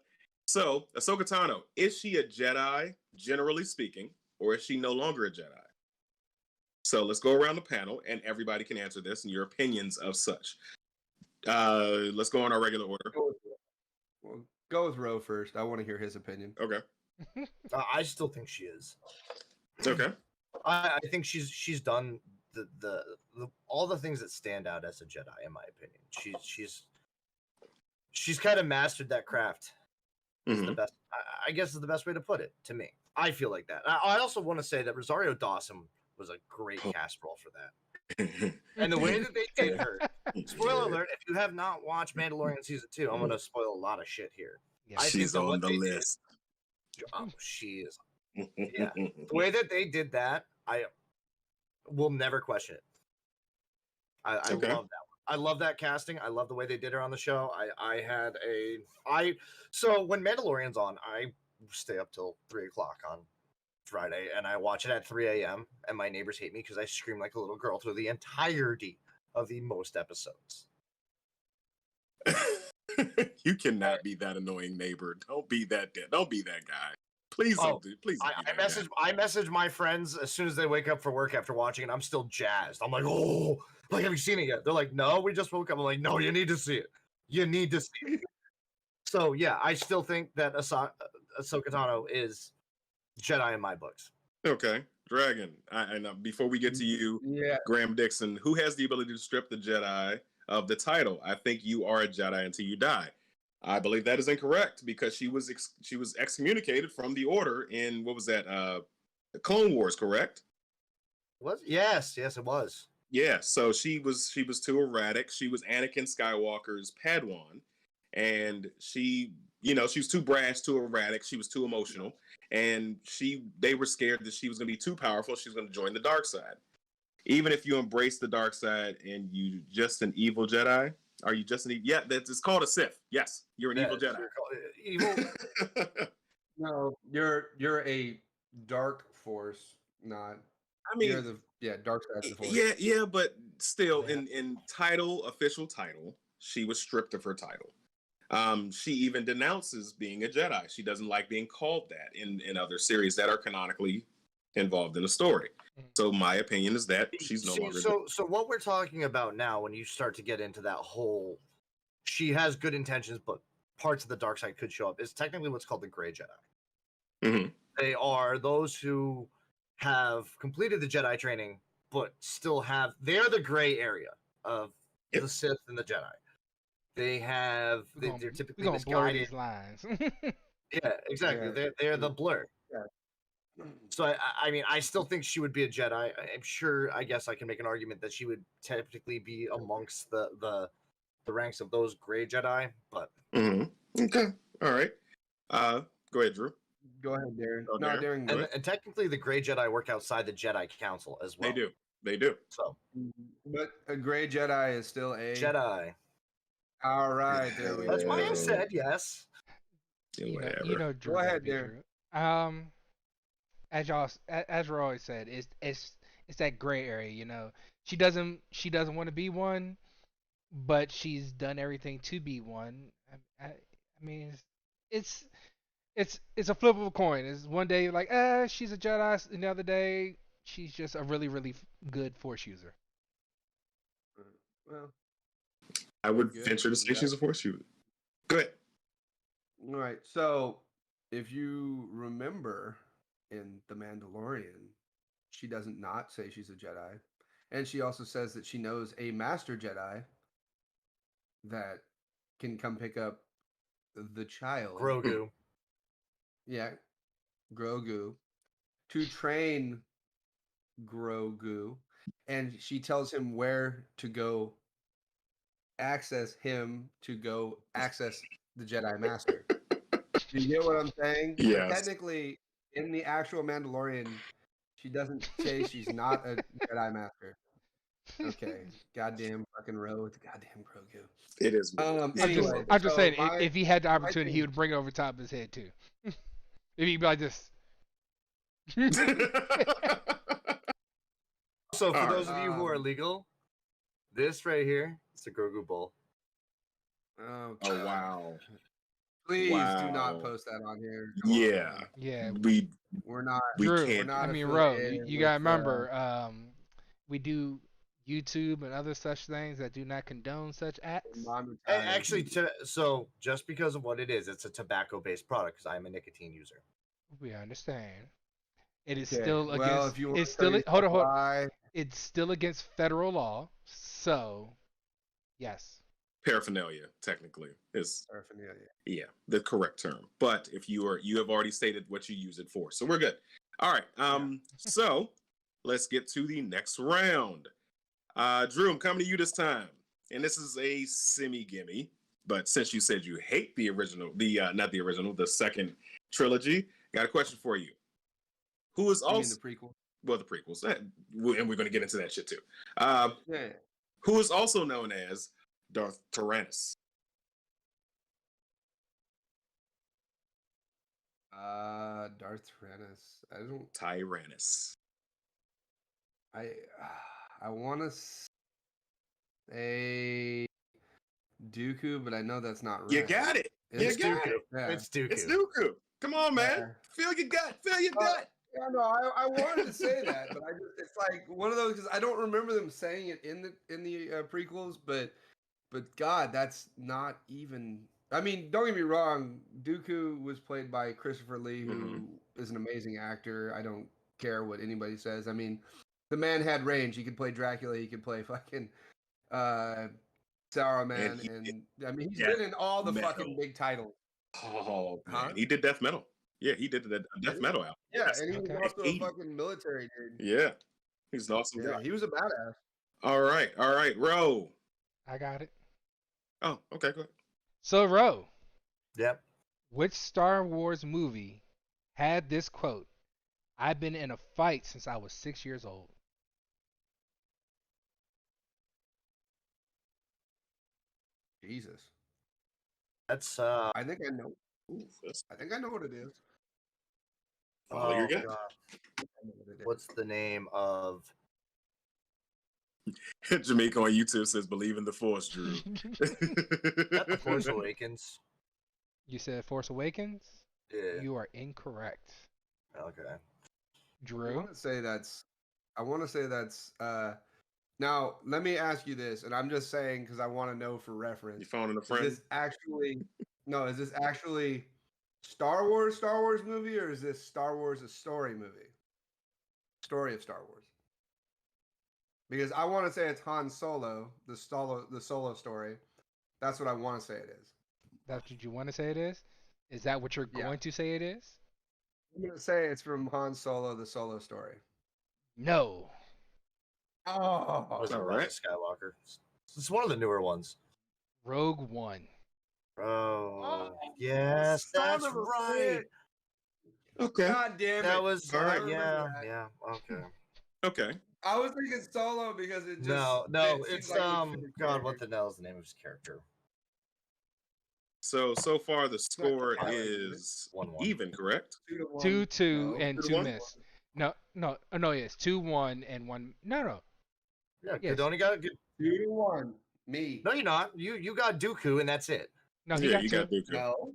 so Ahsoka Tano, is she a Jedi, generally speaking, or is she no longer a Jedi? So let's go around the panel, and everybody can answer this and your opinions of such. Let's go in our regular order.
Well, go with Ro first. I want to hear his opinion.
Okay.
I still think she is.
Okay.
I think she's done the all the things that stand out as a Jedi, in my opinion. She's kind of mastered that craft. Is the
Mhm.
best, I guess, is the best way to put it. To me, I feel like that. I also want to say that Rosario Dawson was a great cast role for that, and the way that they did her. Spoiler alert: if you have not watched Mandalorian season 2, I'm gonna spoil a lot of shit here.
Yeah.
I think
She's
that
on
what
the
they did-
list.
She is. Yeah. The way that they did that, I will never question it. I
Okay.
love that one. I love that casting. I love the way they did her on the show. So when Mandalorian's on, I stay up till 3 o'clock on Friday and I watch it at 3 a.m. and my neighbors hate me because I scream like a little girl through the entirety of the most episodes.
You cannot be that annoying neighbor. Don't be that guy. Please don't do. Please. Don't be that guy.
I message my friends as soon as they wake up for work after watching it. I'm still jazzed. I'm like, oh, like, have you seen it yet? They're like, no, we just woke up. I'm like, no, you need to see it. You need to see it. So yeah, I still think that Ahsoka Tano is Jedi in my books.
Okay, Dragon. Before we get to you,
Yeah.
Graham Dixon, who has the ability to strip the Jedi of the title? I think you are a Jedi until you die. I believe that is incorrect because she was excommunicated from the Order in what was that? The Clone Wars, correct?
Was yes, it was.
Yeah. So she was too erratic. She was Anakin Skywalker's Padawan, and she was too brash, too erratic. She was too emotional, and they were scared that she was going to be too powerful. She was going to join the dark side. Even if you embrace the dark side and you just an evil Jedi, are you just an evil? Yeah, it's called a Sith. Yes, you're an evil Jedi.
Evil.
No, you're a dark force, not.
I mean,
You're the dark side of the force.
yeah, but still,
Yeah.
in official title, she was stripped of her title. She even denounces being a Jedi. She doesn't like being called that in other series that are canonically involved in the story. So my opinion is that she's no longer.
So what we're talking about now, when you start to get into that whole, she has good intentions, but parts of the dark side could show up, is technically what's called the Gray Jedi.
Mhm.
They are those who have completed the Jedi training, but still they're the gray area of
Yep.
the Sith and the Jedi. They have, they're typically
We're gonna blur
misguided.
these lines.
Yeah, exactly.
Yeah.
They're the blur. So I mean, I still think she would be a Jedi. I'm sure. I guess I can make an argument that she would technically be amongst the ranks of those gray Jedi. But
Okay. All right. Go ahead, Drew.
Go ahead, Darren.
Oh,
No,
Darren?
Darren.
Go
Go.
ahead.
and technically, the gray Jedi work outside the Jedi Council as well.
They do. They do.
So
But a gray Jedi is still a
Jedi.
All right, there we
That's
go.
why I said yes.
Yeah,
You
whatever.
know, Drew.
Go
gonna
ahead,
be
Darren.
Drew. As Roy said, it's that gray area. You know, she doesn't want to be one, but she's done everything to be one. I mean, it's a flip of a coin. It's one day you're like, she's a Jedi, and the other day she's just a really good Force user.
Well,
I would
Good.
venture to say
Yeah.
she's a force user. Go ahead.
all right. So, if you remember in The Mandalorian, she doesn't not say she's a Jedi, and she also says that she knows a Master Jedi that can come pick up the child.
Grogu.
Yeah, Grogu, to train Grogu, and she tells him where to go access him to go access the Jedi Master. Do you get what I'm saying? But
Yes.
technically, in the actual Mandalorian, she doesn't say she's not a Jedi Master. Okay, goddamn fucking row with the goddamn Grogu.
It is.
Anyway,
I'm just
so
saying,
my-
if he had the opportunity, he
thing-
would bring it over top of his head too. If he'd be like this.
So for
All
those of you who are
Um,
legal, this right here, it's a Grogu bowl.
Oh,
Oh
God.
wow.
Please do
Wow.
not post that on here. Come on,
Yeah.
man.
Yeah,
We
We're not.
Drew.
can't.
not
I mean, Ro,
affiliated
you gotta
with,
remember, we do YouTube and other such things that do not condone such acts.
monetized.
Actually, so just because of what it is, it's a tobacco-based product because I'm a nicotine user.
We understand. It is
Okay,
still
well,
against.
if you want
It's
to
still.
study
Hold on.
supply,
It's still against federal law. So, yes.
Paraphernalia, technically, is
paraphernalia.
the correct term. But if you have already stated what you use it for, so we're good. All right. So let's get to the next round. Drew, I'm coming to you this time, and this is a semi gimme. But since you said you hate the original, not the original, the second trilogy, got a question for you. Who is
You mean
also
the prequel?
well the prequels, and we're going to get into that shit too.
Yeah.
Who is also known as Darth Tyrannus?
Darth Tyrannus.
Tyrannus.
I want to say Dooku, but I know that's not right.
You got it.
It's
You got
Dooku.
it.
Yeah.
It's Dooku.
It's Dooku. Come on, man.
Yeah.
Feel your gut. Feel your gut.
Yeah, no, I wanted to say that, but it's like one of those because I don't remember them saying it in the prequels, but God, that's not even. I mean, don't get me wrong. Dooku was played by Christopher Lee, who is an amazing actor. I don't care what anybody says. I mean, the man had range. He could play Dracula. He could play fucking Saruman, and I mean, he's been in all the
Metal.
fucking big titles.
Oh man,
Huh?
he did death metal. Yeah, he did the death metal album.
Yeah,
Yes.
and he was
Okay.
also a
80.
fucking military dude.
Yeah, he's an awesome
Yeah,
guy.
he was a badass.
All right, Ro.
I got it.
Oh, okay, go ahead.
So, Ro,
Yep.
which Star Wars movie had this quote? I've been in a fight since I was 6 years old.
Jesus.
That's
I think I know.
Ooh, that's
I think I know what it is.
follow your gut.
God.
I know what it is.
What's the name of?
Jamaica on YouTube says, "Believe in the Force, Drew."
That The Force Awakens.
You said Force Awakens?
Yeah.
You are incorrect.
Okay.
I
Drew?
want to say that's. Now, let me ask you this, and I'm just saying because I want to know for reference.
You found a
Is
friend.
this actually Is this actually Star Wars movie, or is this Star Wars a story movie? Story of Star Wars. Because I want to say it's Han Solo, the solo story. That's what I want to say it is.
That's what you want to say it is? Is that what you're
Yeah.
going to say it is?
I'm gonna say it's from Han Solo, the Solo story.
No.
Oh,
Was it
All
Rise
right.
of Skywalker? It's one of the newer ones.
Rogue One.
Oh, yes,
son
that's
of a
right.
bitch.
Okay.
God damn it!
That was
All
I
right.
remember
yeah,
that.
okay.
Okay.
I was thinking Solo because it just
No,
it seems
it's
like it fit the
God, what
character.
the hell is the name of his character?
So far the
not
score
Twilight, is it?
is
1-1.
even, correct?
2-1.
2-2
No.
and
2 to
2
1?
miss. No. Oh, no, yes. 2-1 and 1. No.
Yeah,
Yes.
Kadoni got good.
2-1. Me.
No, you're not. You got Dooku, and that's it.
No, he
Yeah,
got
you
2.
got Dooku.
No.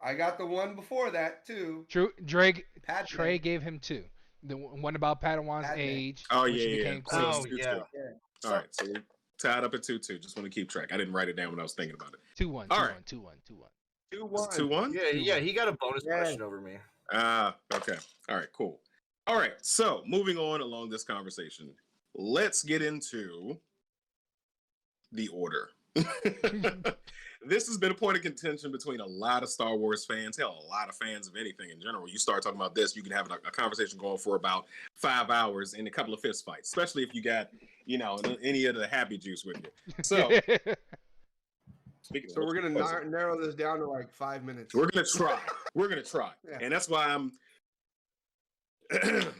I got the one before that too.
Trey
Padme.
gave him 2. The one about Padawan's
Padme.
age,
Oh,
when
yeah,
she
yeah.
became
So
queen.
it's
Oh,
2-2.
yeah.
Yeah.
All right, so we tied up at 2-2. Just want to keep track. I didn't write it down when I was thinking about it.
2-1.
All
2-1.
right.
2-1. 2-1.
Is it
2-1.
2-1?
Yeah, he got a bonus
Yeah.
question over me.
Okay. All right, cool. All right, so moving on along this conversation, let's get into the order. This has been a point of contention between a lot of Star Wars fans, hell, a lot of fans of anything in general. You start talking about this, you can have a conversation going for about 5 hours and a couple of fist fights, especially if you got, any of the happy juice with you. So, speaking
So
of
we're
which,
gonna narrow this down to like 5 minutes.
we're gonna try. We're gonna try,
Yeah.
and that's why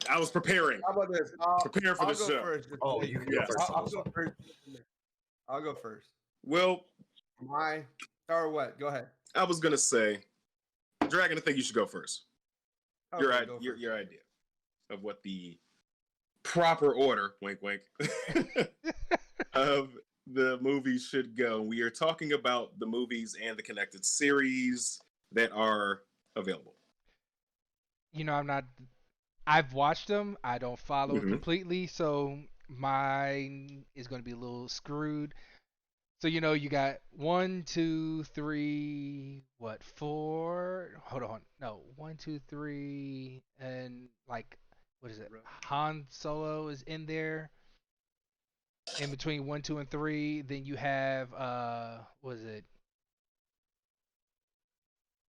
I was preparing
How about this?
for
I'll
the
go
show.
first.
Oh, you can
Yeah.
go first.
I'll
on this
go
one.
first. I'll go first.
Well,
Or what? Go ahead.
I was gonna say, Dragon, I think you should go first. Your
Okay, go
your
first.
idea of what the proper order, wink, wink, of the movies should go. We are talking about the movies and the connected series that are available.
I've watched them. I don't follow it
Mhm.
completely, so mine is going to be a little screwed. So you got 1, 2, 3, 4? Hold on, no, 1, 2, 3, and like, what is it? Han Solo is in there. In between 1, 2, and 3, then you have what is it?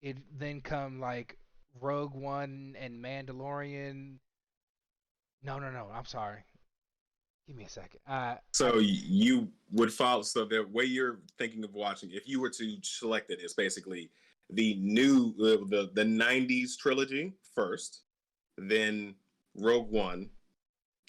It then come like Rogue One and Mandalorian. No. I'm sorry. Give me a second.
So you would follow. So the way you're thinking of watching, if you were to select it, is basically the new the '90s trilogy first, then Rogue One.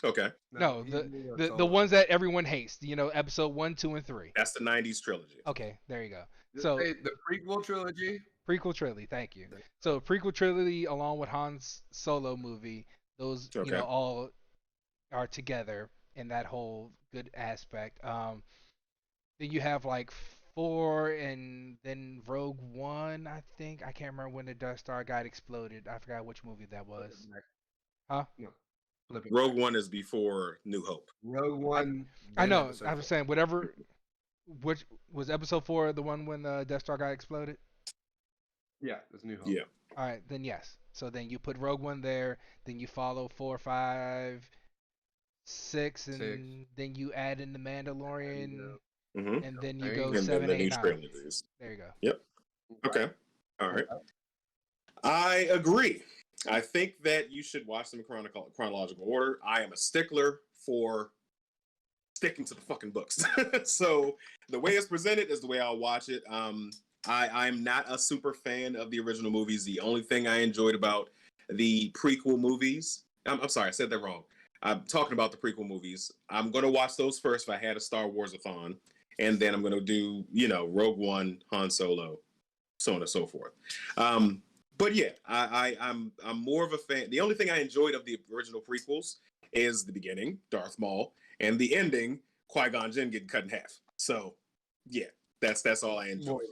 Okay,
No,
he's
the
moving
the
Solo.
ones that everyone hates. Episode 1, 2, and 3.
that's the '90s trilogy.
Okay, there you go.
The-
So
the prequel trilogy.
prequel trilogy. Thank you. So prequel trilogy along with Han's Solo movie. Those
Okay.
all are together in that whole good aspect. Then you have like 4 and then Rogue One. I think I can't remember when the Death Star got exploded. I forgot which movie that was. Huh?
No. Flip it
Rogue
back.
One is before New Hope.
Rogue One.
I
then
know.
episode
I was
4.
saying whatever. Which was episode 4 the one when the Death Star got exploded?
Yeah, there's New Hope.
Yeah.
All right, then yes. So then you put Rogue One there, then you follow 4, 5, 6, and
6.
then you add in the Mandalorian,
Mm-hmm.
and then
There
you
you
go
go.
And then
7,
the
8,
new
9.
trilogies.
There you go.
Yep. Okay. All right. I agree. I think that you should watch them in chronological order. I am a stickler for sticking to the fucking books. So the way it's presented is the way I'll watch it. I'm not a super fan of the original movies. The only thing I enjoyed about the prequel movies, I'm sorry, I said that wrong. I'm talking about the prequel movies. I'm going to watch those first if I had a Star Wars-a-thon. And then I'm going to do, Rogue One, Han Solo, so on and so forth. But yeah, I'm more of a fan. The only thing I enjoyed of the original prequels is the beginning, Darth Maul, and the ending, Qui-Gon Jinn getting cut in half. So yeah, that's all I enjoyed.
Boy,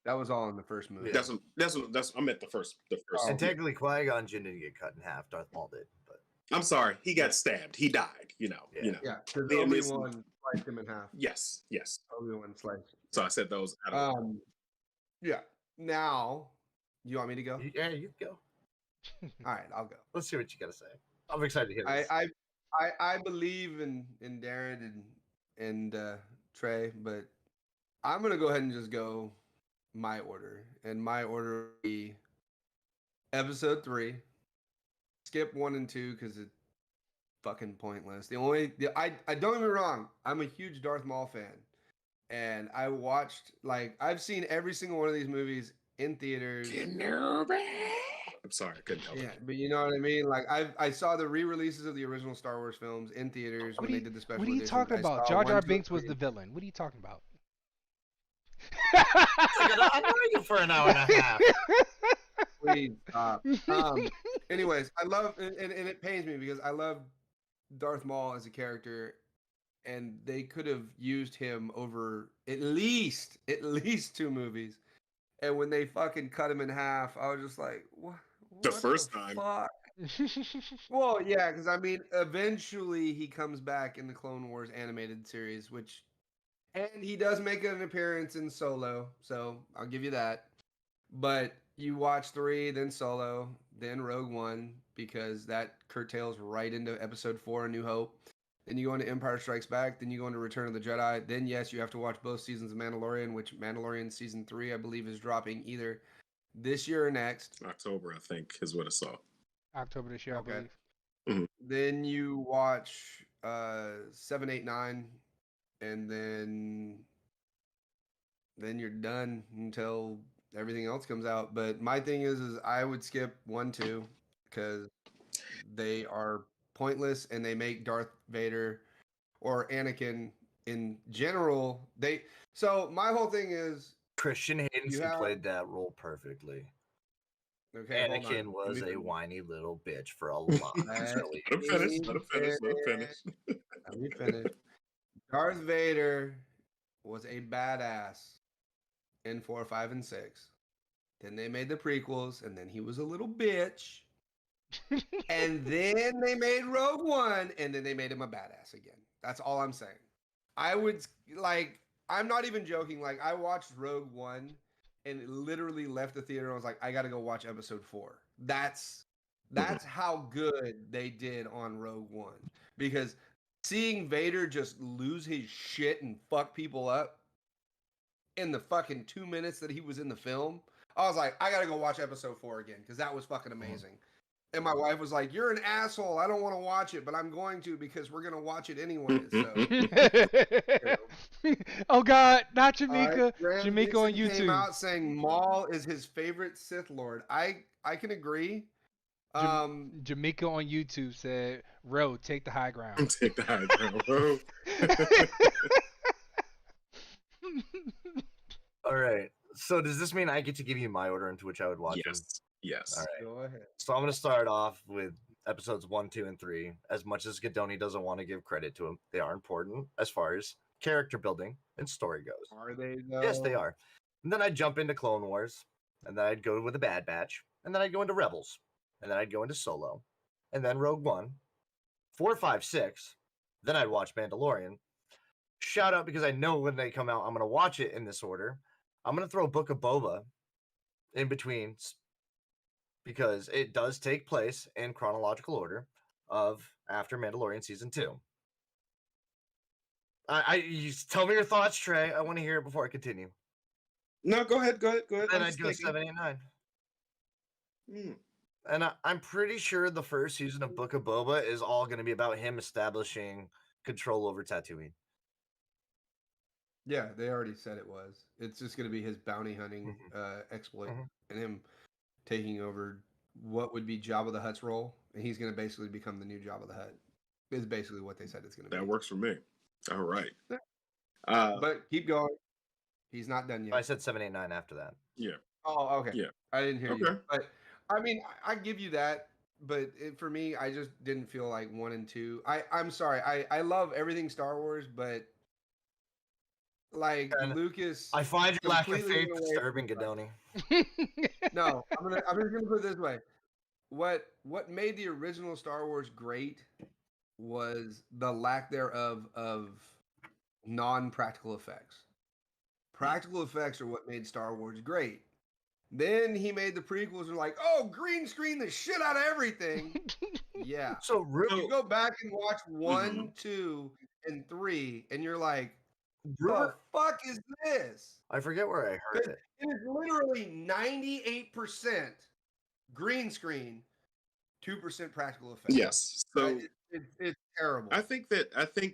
that was all in the first movie.
That's I meant the first.
Oh.
And technically, Qui-Gon Jinn didn't get cut in half. Darth Maul did, but
I'm sorry, he got stabbed. He died.
Yeah.
Yeah, because
Liam
Obi-Wan sliced him in half.
Yes.
Obi-Wan sliced.
So I said those. Out of
Yeah. Now, you want me to go?
yeah, you go.
All right, I'll go.
Let's see what you got to say. I'm excited to hear this.
I believe in Darren and Trey, but I'm gonna go ahead and just go my order, and my order would be Episode 3. Skip 1 and 2 because it's fucking pointless. I don't get me wrong. I'm a huge Darth Maul fan, and I watched I've seen every single one of these movies in theaters.
I'm sorry, I couldn't help
Yeah,
it.
but you know what I mean. Like I saw the re-releases of the original Star Wars films in theaters
What
when
are
they
you,
did the special
what are you
editions.
talking
I
about?
saw
Jar
1,
Jar
2, and
Binks was
3.
the villain. What are you talking about?
I know you for an hour and a half.
Please stop. Anyways, I love and it pains me because I love Darth Maul as a character, and they could have used him over at least 2 movies. And when they fucking cut him in half, I was just like, what?
The first time.
Fuck? Well, yeah, because I mean, eventually he comes back in the Clone Wars animated series, and he does make an appearance in Solo, so I'll give you that. But you watch 3, then Solo, then Rogue One, because that curtails right into Episode 4, A New Hope. Then you go into Empire Strikes Back. Then you go into Return of the Jedi. Then, yes, you have to watch both seasons of Mandalorian, which Mandalorian Season 3, I believe, is dropping either this year or next.
October, I think, is what I saw.
October this year, I
Okay.
believe.
Then you watch 7, 8, 9, and then you're done until everything else comes out. But my thing is I would skip 1, 2 because they are pointless and they make Darth Vader or Anakin in general. So my whole thing is
Christian Hayden
You have-
played that role perfectly.
okay. hold
Anakin
on.
was
Let
a
me-
whiny little bitch for a lot.
Let
Joey.
Let him finish. Let him finish. Let him finish.
Let me finish. Darth Vader was a badass in 4, 5, and 6. Then they made the prequels, and then he was a little bitch. And then they made Rogue One, and then they made him a badass again. That's all I'm saying. I'm not even joking. Like, I watched Rogue One and literally left the theater and I was like, I gotta go watch episode 4. That's how good they did on Rogue One. Because seeing Vader just lose his shit and fuck people up in the fucking 2 minutes that he was in the film, I was like, I gotta go watch episode 4 again because that was fucking amazing. And my wife was like, "You're an asshole. I don't want to watch it, but I'm going to because we're gonna watch it anyways." So,
Oh God, not
all right,
Jamaica.
Graham
Jamaica on
Dixon came
YouTube.
out saying Maul is his favorite Sith Lord. I can agree.
Jamaica on YouTube said, "Ro, take the high ground."
Take the high ground, bro.
All right. So does this mean I get to give you my order into which I would watch them?
Yes. Yes.
All right.
Go ahead.
So I'm going to start off with episodes 1, 2, and 3. As much as Gadoni doesn't want to give credit to them, they are important as far as character building and story goes.
Are they though?
Yes, they are. And then I'd jump into Clone Wars, and then I'd go with the Bad Batch, and then I'd go into Rebels, and then I'd go into Solo, and then Rogue One, 4, 5, 6. Then I'd watch Mandalorian. Shout out because I know when they come out, I'm going to watch it in this order. I'm going to throw Book of Boba in between because it does take place in chronological order of after Mandalorian season 2. You tell me your thoughts, Trey. I want to hear it before I continue.
No, go ahead. Go ahead. Go ahead.
Then
I'm
I'd
just
go
thinking.
7, 8, 9. And I'm pretty sure the first season of Book of Boba is all going to be about him establishing control over Tatooine.
Yeah, they already said it was. It's just going to be his bounty hunting exploit and him taking over what would be Jabba the Hutt's role, and he's going to basically become the new Jabba the Hutt. Is basically what they said it's going to be.
That works for me. All right.
But keep going. He's not done yet.
I said 7, 8, 9 after that.
Yeah.
Oh, okay.
Yeah.
I didn't hear
Okay.
you. But I mean, I give you that. But for me, I just didn't feel like 1 and 2. I'm sorry. I love everything Star Wars, but like
And
Lucas.
I find your lack of
completely
faith
went away
disturbing,
from
Gadoni.
No, I'm just gonna put it this way. What made the original Star Wars great was the lack thereof of non-practical effects. Practical effects are what made Star Wars great. Then he made the prequels and like, oh, green screen the shit out of everything. Yeah.
So,
You go back and watch 1, 2, and 3, and you're like,
rumor,
the fuck is this?
I forget where I heard it.
It is literally 98% green screen, 2% practical effects.
Yes. So
It's terrible.
I think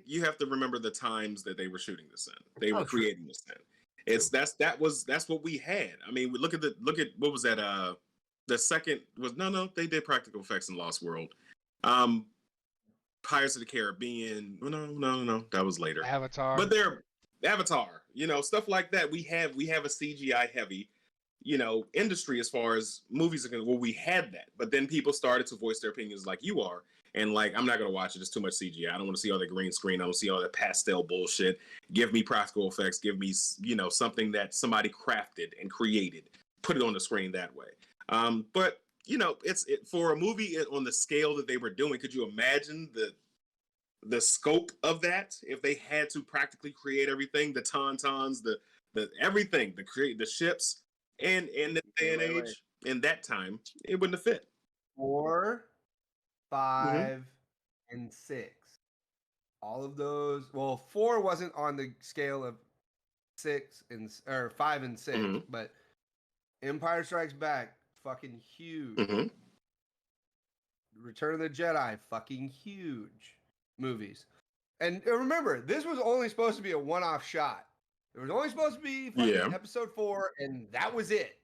you have to remember the times that they were shooting this in. They were
true.
creating this in. It's that's what we had. I mean, look at what was that? The second was no, they did practical effects in Lost World. Pirates of the Caribbean. No, that was later.
Avatar.
But they're Avatar, stuff like that. We have a CGI heavy, industry as far as movies are concerned. Well, we had that, but then people started to voice their opinions like you are, and like, I'm not gonna watch it. It's too much CGI. I don't want to see all the green screen. I don't see all that pastel bullshit. Give me practical effects. Give me, something that somebody crafted and created. Put it on the screen that way. But it's for a movie on the scale that they were doing. Could you imagine the scope of that if they had to practically create everything, the tauntauns, the everything, the ships, and in this day and age, in that time, it wouldn't have fit.
4, 5, and 6. All of those. Well, 4 wasn't on the scale of 5 and 6, but Empire Strikes Back, fucking huge. Return of the Jedi, fucking huge movies. And remember, this was only supposed to be a one-off shot. There was only supposed to be fucking episode 4, and that was it.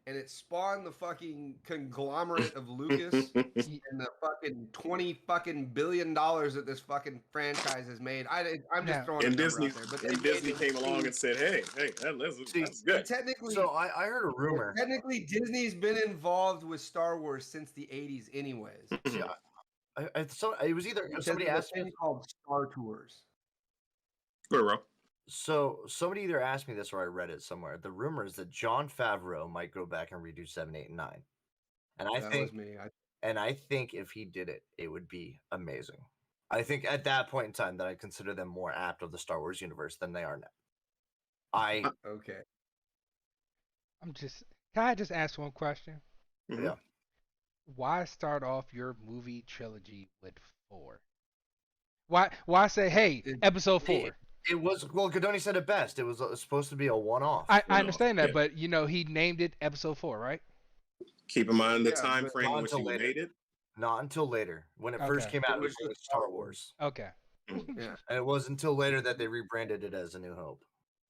And it spawned the fucking conglomerate of Lucas and the fucking $20 billion that this fucking franchise has made. I'm just throwing
and
a
Disney
number out there, but
Disney came along and said, "Hey, that's good."
Technically,
So I heard a rumor.
Technically, Disney's been involved with Star Wars since the '80s, anyways.
It was either somebody asked me
called Star Tours.
Go ahead, Rob.
So somebody either asked me this or I read it somewhere. The rumor is that Jon Favreau might go back and redo 7, 8, and 9. And I think if he did it, it would be amazing. I think at that point in time that I consider them more apt of the Star Wars universe than they are now.
Okay.
Can I just ask one question?
Yeah.
Why start off your movie trilogy with 4? Why say, hey, episode 4?
It was, well, Godoni said it best. It was supposed to be a one-off.
I understand that, but he named it episode 4, right?
Keep in mind the time frame in which he made it.
Not until later. When it first came out, it was Star Wars.
Okay.
Yeah.
And it wasn't until later that they rebranded it as A New Hope.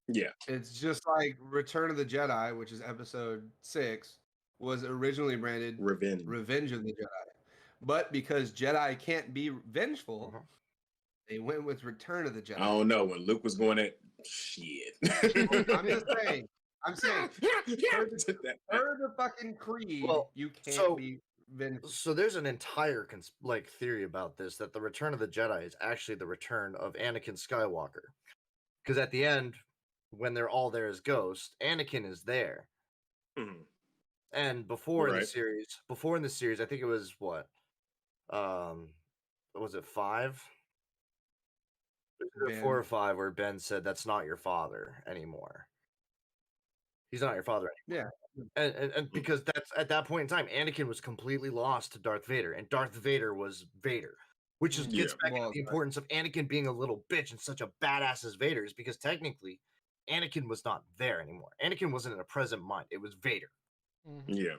Yeah.
It's just like Return of the Jedi, which is episode 6, was originally branded Revenge of the Jedi. But because Jedi can't be vengeful, they went with Return of the Jedi.
I don't know. When Luke was going at shit.
I'm just saying. Per the fucking creed, you can't be vengeful.
So there's an entire theory about this, that the Return of the Jedi is actually the return of Anakin Skywalker. Because at the end, when they're all there as ghosts, Anakin is there. And before in the series, I think it was what? Was it 5? 4 or 5 where Ben said, "That's not your father anymore. He's not your father anymore." Yeah. And because that's at that point in time, Anakin was completely lost to Darth Vader, and Darth Vader was Vader, which gets back into the importance of Anakin being a little bitch and such a badass as Vader is, because technically, Anakin was not there anymore. Anakin wasn't in a present mind. It was Vader.
Yeah.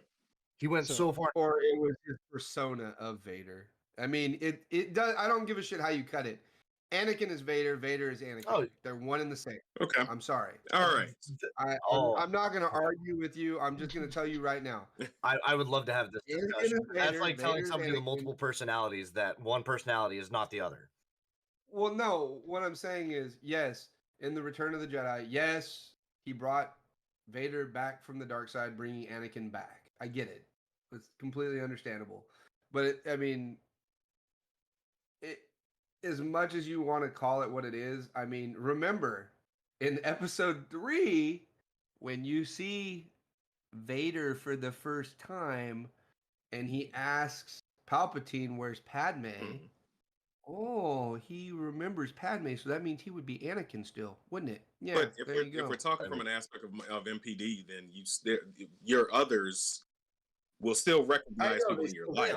He went so far.
Or it was his persona of Vader. I mean, it does. I don't give a shit how you cut it. Anakin is Vader. Vader is Anakin.
Oh.
They're one and the same.
Okay.
I'm sorry.
All right.
I'm not going to argue with you. I'm just going to tell you right now.
I would love to have this discussion. That's like telling somebody with multiple personalities that one personality is not the other.
Well, no. What I'm saying is, yes, in the Return of the Jedi, yes, he brought Vader back from the dark side, bringing Anakin back. I get it. It's completely understandable. But, as much as you want to call it what it is, I mean, remember, in episode 3, when you see Vader for the first time, and he asks Palpatine, "Where's Padme?" Oh, he remembers Padme, so that means he would be Anakin still, wouldn't it? Yeah,
but if we're talking from an aspect of MPD, then your others will still recognize people in your life.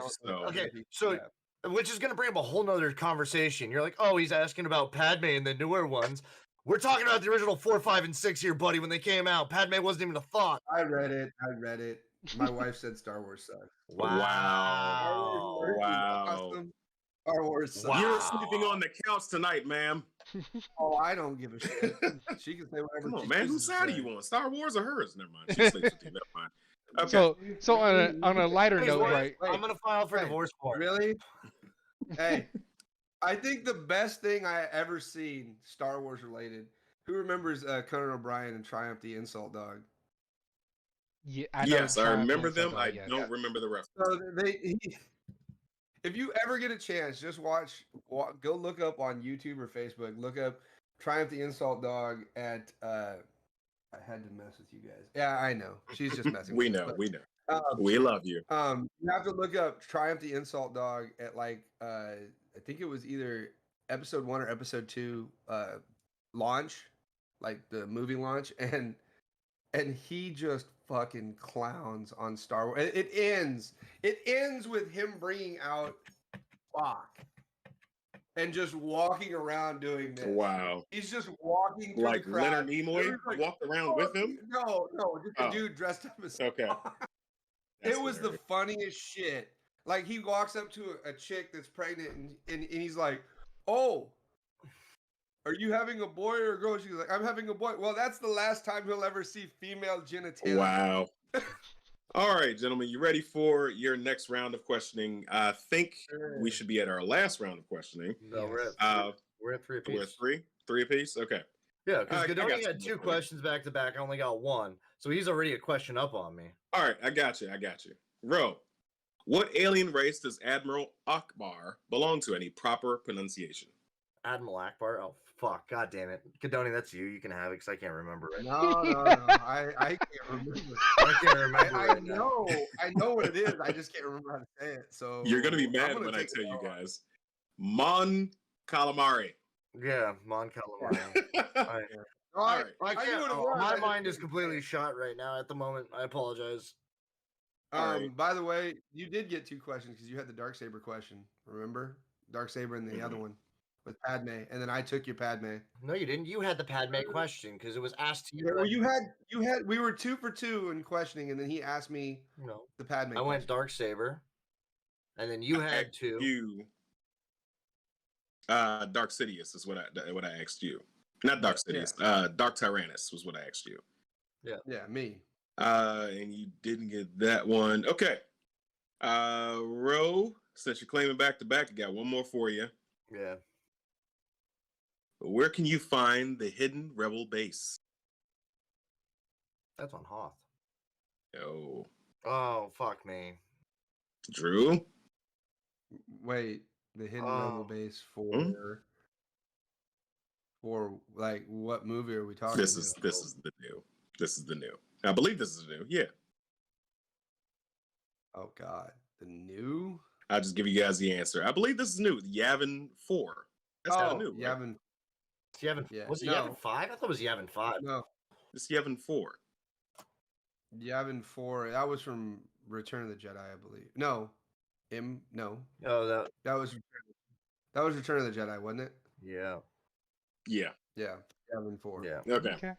So which is going to bring up a whole nother conversation. You're like, oh, he's asking about Padme and the newer ones. We're talking about the original 4, 5, and 6 here, buddy. When they came out, Padme wasn't even a thought.
I read it. My wife said Star Wars sucks.
Wow.
Star Wars is
Wow.
awesome. Star Wars sucks.
Wow.
You're sleeping on the couch tonight, ma'am.
Oh, I don't give a shit. She can say whatever.
Come on,
she
man.
chooses
Whose
to
side are
say.
you on? Star Wars or hers? Never mind. She sleeps with you. Never mind. Okay.
So on a lighter
Hey,
note,
wait,
right?
Wait.
I'm gonna file for
Hey,
divorce for it.
Really? Hey, I think the best thing I ever seen Star Wars related. Who remembers Conan O'Brien and Triumph the Insult Dog?
Yeah, I know
Yes, I
Triumph
remember
and stuff
them. I
like that.
don't remember the rest.
So if you ever get a chance, just go look up on YouTube or Facebook. Look up Triumph the Insult Dog at. I had to mess with you guys. Yeah, I know. She's just messing.
We
with
know.
us,
We know.
but,
We love you.
you have to look up Triumph the Insult Dog at like I think it was either episode 1 or episode 2 launch, like the movie launch, and he just fucking clowns on Star Wars. It ends with him bringing out Spock and just walking around doing this.
Wow.
He's just walking through
Like
the crowd.
Leonard Nimoy
Everybody's like,
walked around
"Oh,
with him?
No, just a
Oh.
dude dressed up as
Okay.
Spock.
That's
It was the
hilarious.
funniest shit. Like he walks up to a chick that's pregnant and he's like, "Oh, are you having a boy or a girl?" She's like, "I'm having a boy." Well, that's the last time he'll ever see female genitalia.
Wow. All right, gentlemen, you ready for your next round of questioning? I think we should be at our last round of questioning.
No, we're at 3 apiece.
We're at three apiece. Okay.
Yeah, because
I got
Godoni
some
had
more
2
for you.
questions back to back. I only got 1, so he's already a question up on me.
All right, I got you. Ro, what alien race does Admiral Akbar belong to? Any proper pronunciation?
Admiral Akbar. Oh fuck! God damn it, Godoni, that's you. You can have it because I can't remember right now.
No. I can't remember.
I can't remember
I
right now.
know. I know what it is. I just can't remember how to say it. So
You're gonna be
I'm
mad
gonna
when I
take
tell
it
you
all.
guys. Mon Calamari.
Yeah, Mon Calamari. I,
No,
All right.
I
knew
can't.
what it
Oh,
was. I
my
just
mind is
couldn't
completely
say it.
shot right now at the moment. I apologize.
All right.
By the way, you did get 2 questions because you had the Darksaber question. Remember? Darksaber and the other one with Padme, and then I took your Padme.
No, you didn't. You had the Padme question because it was asked to you.
Yeah, well, you had. We were 2 for 2 in questioning, and then he asked me
No,
the Padme.
I went
question.
Dark Saber, and then you had
asked
2.
you. Dark Sidious is what I asked you. Not Dark Sidious. Dark Tyrannus was what I asked you.
Yeah, me.
And you didn't get that one. Okay. Ro, since you're claiming back to back, I got one more for you.
Yeah.
Where can you find the hidden rebel base?
That's on Hoth.
Oh,
Oh, fuck me.
Drew.
Wait, the hidden rebel
Oh.
base for like what movie are we talking?
This is the new. This is the new. I believe this is the new. Yeah.
Oh God, the new.
I'll just give you guys the answer. I believe this is new. Yavin 4. That's kind of new. Right?
Yavin.
Yavin,
Yeah,
was it
no.
Yavin 5? I thought it was Yavin 5.
No,
It's Yavin 4.
Yavin 4. That was from Return of the Jedi, I believe. No, no,
Oh,
that was Return of the Jedi, wasn't it?
yeah.
Yeah.
Yeah, Yavin 4.
Yeah.
Okay.
Okay.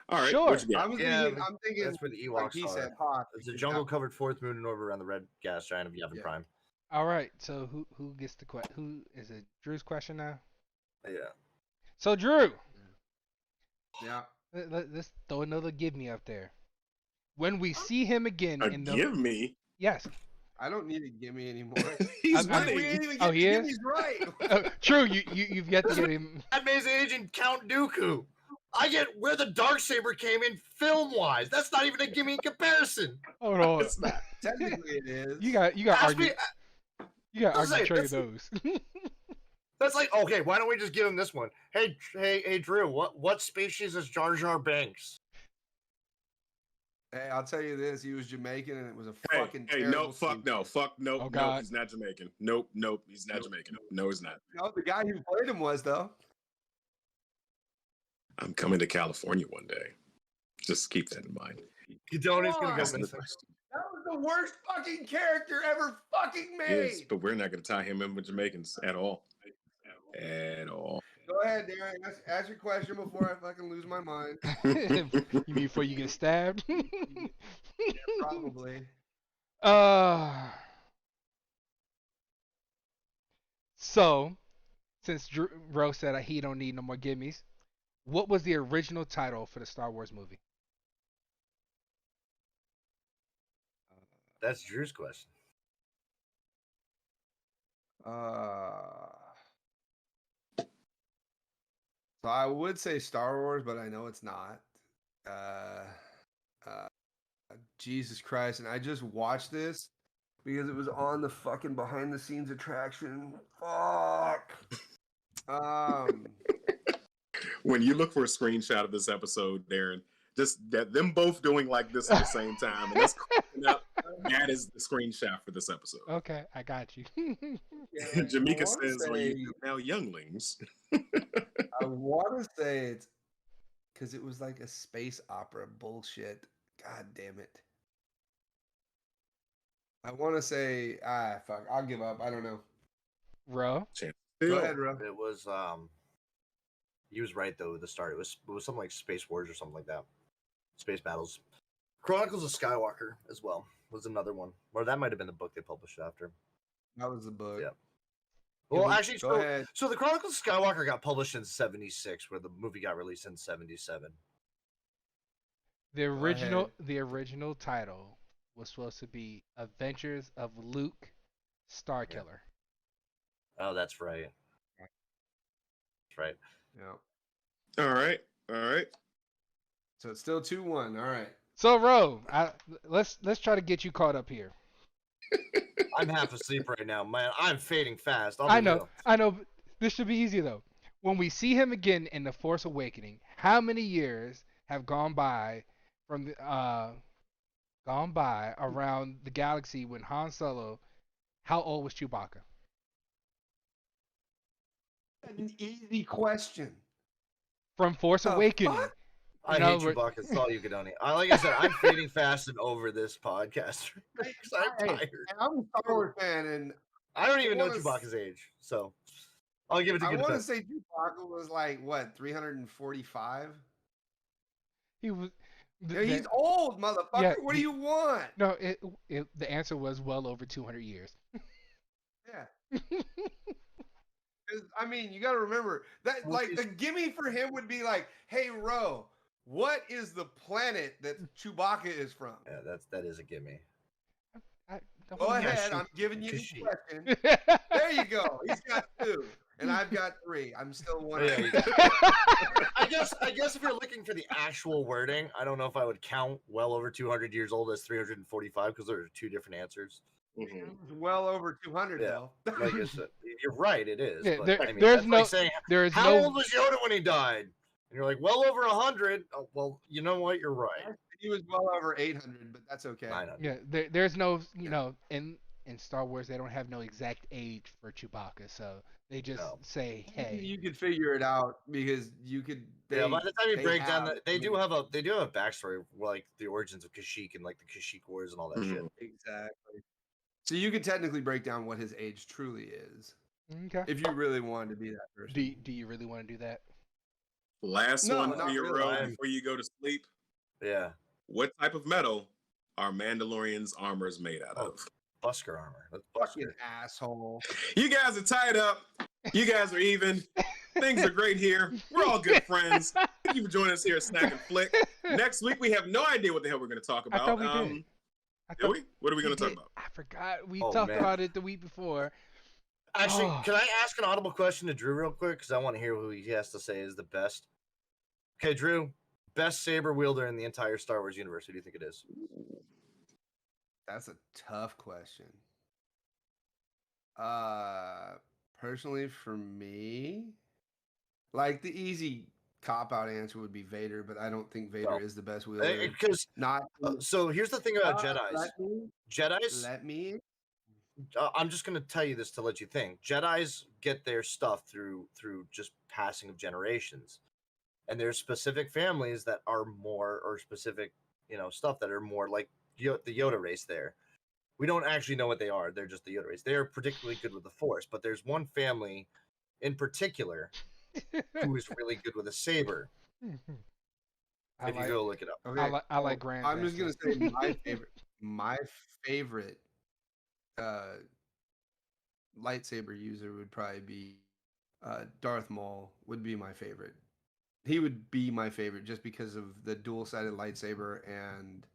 All right.
Sure.
What you got?
Yeah,
I'm thinking.
That's where the Ewoks
Like he
are.
said, Hoth.
It's a jungle-covered 4th moon and orbit around the red gas giant of Yavin
Yeah.
Prime.
All right. So who gets the question? Who is it? Drew's question now.
Yeah.
So Drew,
Yeah.
let's throw another give me up there. When we see him again in the
Give me.
yes,
I don't need to give me anymore.
He's
I'm-
We
winning.
ain't even
Oh,
get
he is?
Jimmy's right.
True. You've yet to get him.
Padme's agent Count Dooku. I get where the Darksaber came in film-wise. That's not even a gimme in comparison.
Hold on.
It's not.
Technically, it is.
You got
Ask me,
argue
say,
trade of
that's-
those.
that's like, okay, why don't we just give him this one? Hey, Drew, what species is Jar Jar Banks?
Hey, I'll tell you this: he was Jamaican, and it was a
Hey,
fucking.
hey,
terrible
no, fuck
scene.
no, fuck no,
Oh,
no,
God.
he's not Jamaican. Nope, he's not Jamaican. No, he's not.
No, the guy who played him was though.
I'm coming to California one day. Just keep that in mind.
Godoni's gonna go
That's
the
missing.
question.
That was the worst fucking character ever fucking made.
Yes, but we're not going to tie him in with Jamaicans at all. At all.
Go ahead, Darren. Ask your question before I fucking lose my mind.
You mean before you get stabbed?
Probably.
So, since Ro said he don't need no more gimmies, what was the original title for the Star Wars movie?
That's Drew's question.
So I would say Star Wars, but I know it's not. Jesus Christ! And I just watched this because it was on the fucking behind the scenes attraction. Fuck.
When you look for a screenshot of this episode, Darren, just that them both doing like this at the same time, and that's cracking up. That is the screenshot for this episode.
Okay, I got you.
Jamaica says, "Are you now younglings?"
I want to say it's because it was like a space opera bullshit. God damn it. I want to say, fuck, I'll give up. I don't know.
Ro?
Go ahead, Ro.
It was he was right though at the start. It was something like Space Wars or something like that. Space Battles. Chronicles of Skywalker as well was another one. Or that might have been the book they published after.
That was the book.
Yeah. Well, actually,
Go ahead.
so the Chronicles of Skywalker got published in '76, where the movie got released in '77.
The original title was supposed to be Adventures of Luke Starkiller.
Oh, that's right. That's right.
Yeah.
All right.
So it's still 2-1. All right.
So Ro, let's try to get you caught up here.
I'm half asleep right now, man. I'm fading fast.
I know. But this should be easy though. When we see him again in The Force Awakening, how many years have gone by from around the galaxy when Han Solo? How old was Chewbacca?
An easy question.
From Force Awakening.
Fuck?
I hate Chewbacca. It's all you could only. Like I said, I'm fading fast and over this podcast because I'm tired.
I'm a Star Wars fan, and
I don't even know Chewbacca's age, so I'll give it to
I
good
want to
defense.
say Chewbacca was like what 345.
He was.
He's old, motherfucker.
Yeah,
what do you want?
No, the answer was well over 200 years.
Yeah. 'Cause, I mean, you got to remember that. Like the gimme for him would be like, "Hey, Ro, what is the planet that Chewbacca is from?"
Yeah, that is a gimme.
Go ahead. I'm giving you the question. There you go. He's got 2, and I've got 3. I'm still 1.
I guess if you're looking for the actual wording, I don't know if I would count well over 200 years old as 345 because there are 2 different answers.
Mm-hmm. Well over 200 though.
Like I said, you're right. It is.
Yeah,
but, I mean, there's no. Like saying, how
no.
old was Yoda when he died? And you're like, well over 100. Oh, well, you know what? You're right.
He was well over 800, but that's okay.
Yeah, there's no, in Star Wars they don't have no exact age for Chewbacca, so they just say, hey.
You could figure it out because you could.
By the time you break down, they do have a backstory, like the origins of Kashyyyk and like the Kashyyyk Wars and all that shit.
Exactly. So you could technically break down what his age truly is.
Okay.
If you really wanted to be that person.
Do you really want to do that?
Last one for your row before you go to sleep.
Yeah.
What type of metal are Mandalorian's armors made out of?
Busker armor. That's
fucking asshole.
You guys are tied up. You guys are even. Things are great here. We're all good friends. Thank you for joining us here at Snack and Flick. Next week, we have no idea what the hell we're going to talk about.
I thought we did.
What are we going to talk about?
I forgot. We talked about it the week before.
Actually, can I ask an audible question to Drew real quick? Because I want to hear who he has to say is the best. Okay, Drew, best saber wielder in the entire Star Wars universe. Who do you think it is?
That's a tough question. Personally, for me, like the easy cop-out answer would be Vader, but I don't think Vader is the best wielder.
Because so here's the thing about Jedis.
Let me.
I'm just going to tell you this to let you think. Jedis get their stuff through just passing of generations, and there's specific families that are more, or specific stuff that are more like the Yoda race. There, we don't actually know what they are. They're just the Yoda race. They are particularly good with the Force, but there's one family in particular who is really good with a saber.
I
If you
like,
go look it up.
Okay,
I like Grand.
I'm just gonna say
Venture.
my favorite lightsaber user would probably be Darth Maul. Would be my favorite. He would be my favorite just because of the dual-sided lightsaber, and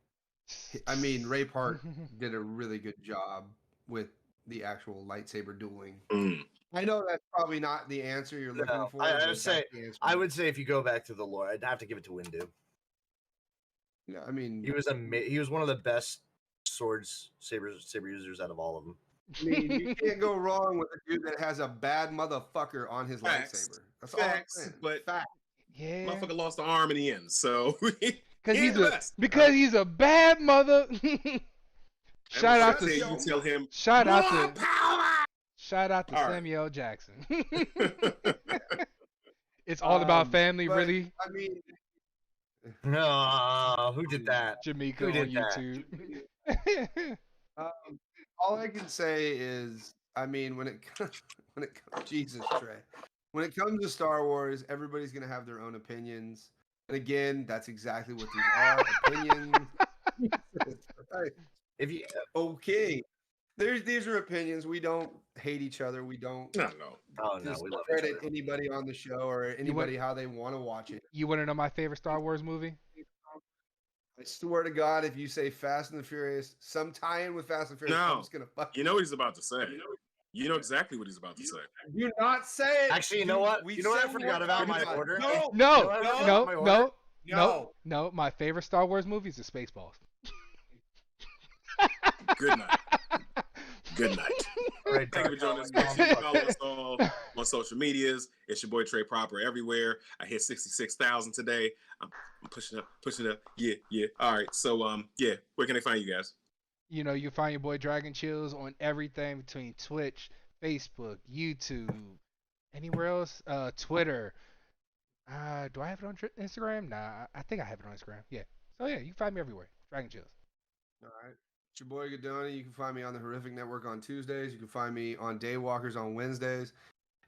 I mean Ray Park did a really good job with the actual lightsaber dueling.
Mm.
I know that's probably not the answer you're looking
No,
for.
I
but
would say
that's the answer.
I would say if you go back to the lore, I'd have to give it to Windu.
Yeah, I mean,
He was one of the best saber users out of all of them.
I mean, you can't go wrong with a dude that has a bad motherfucker on his
Facts.
lightsaber. That's all I'm
Facts,
saying.
but-
Fact.
Yeah,
Motherfucker lost the arm in the end, so
because
he
he's
the
a
best.
he's a bad mother. Shout
And
out
when I say
to
you tell him
shout out
more
to
power. All right.
Samuel Jackson. It's all about family,
but,
really.
I mean,
No, who did that?
Jamaica
Who
on
did that?
YouTube.
all I can say is, I mean, when it comes, Jesus, Trey, when it comes to Star Wars, everybody's gonna have their own opinions, and again, that's exactly what these are, opinions.
If you
Okay, these are opinions. We don't hate each other. We don't
No.
oh no, we love each
discredit
other.
anybody on the show or anybody how they want to watch it.
You want to know my favorite Star Wars movie?
I swear to God, if you say Fast and the Furious, some tie-in with Fast and Furious, I'm
No.
just gonna fuck
You know what he's about to say. You know exactly what he's about to say.
Do not say it.
Actually, you know
Dude,
what?
we
You know what I
said
forgot
one
about
time.
my order?
No,
No,
what I
no,
forgot
no,
about my
no,
order?
no, no. My favorite Star Wars movie is the Spaceballs.
Good night. Good night.
All right,
Thank you for joining us. Make sure you follow us all on social medias. It's your boy Trey Proper everywhere. I hit 66,000 today. I'm pushing up. Yeah. All right. So yeah, where can they find you guys?
You know, you find your boy Dragon Chills on everything between Twitch, Facebook, YouTube, anywhere else, Twitter. Do I have it on Instagram? Nah, I think I have it on Instagram. Yeah. So yeah, you can find me everywhere. Dragon Chills.
All right. It's your boy Gadoni. You can find me on the Horrific Network on Tuesdays. You can find me on Daywalkers on Wednesdays.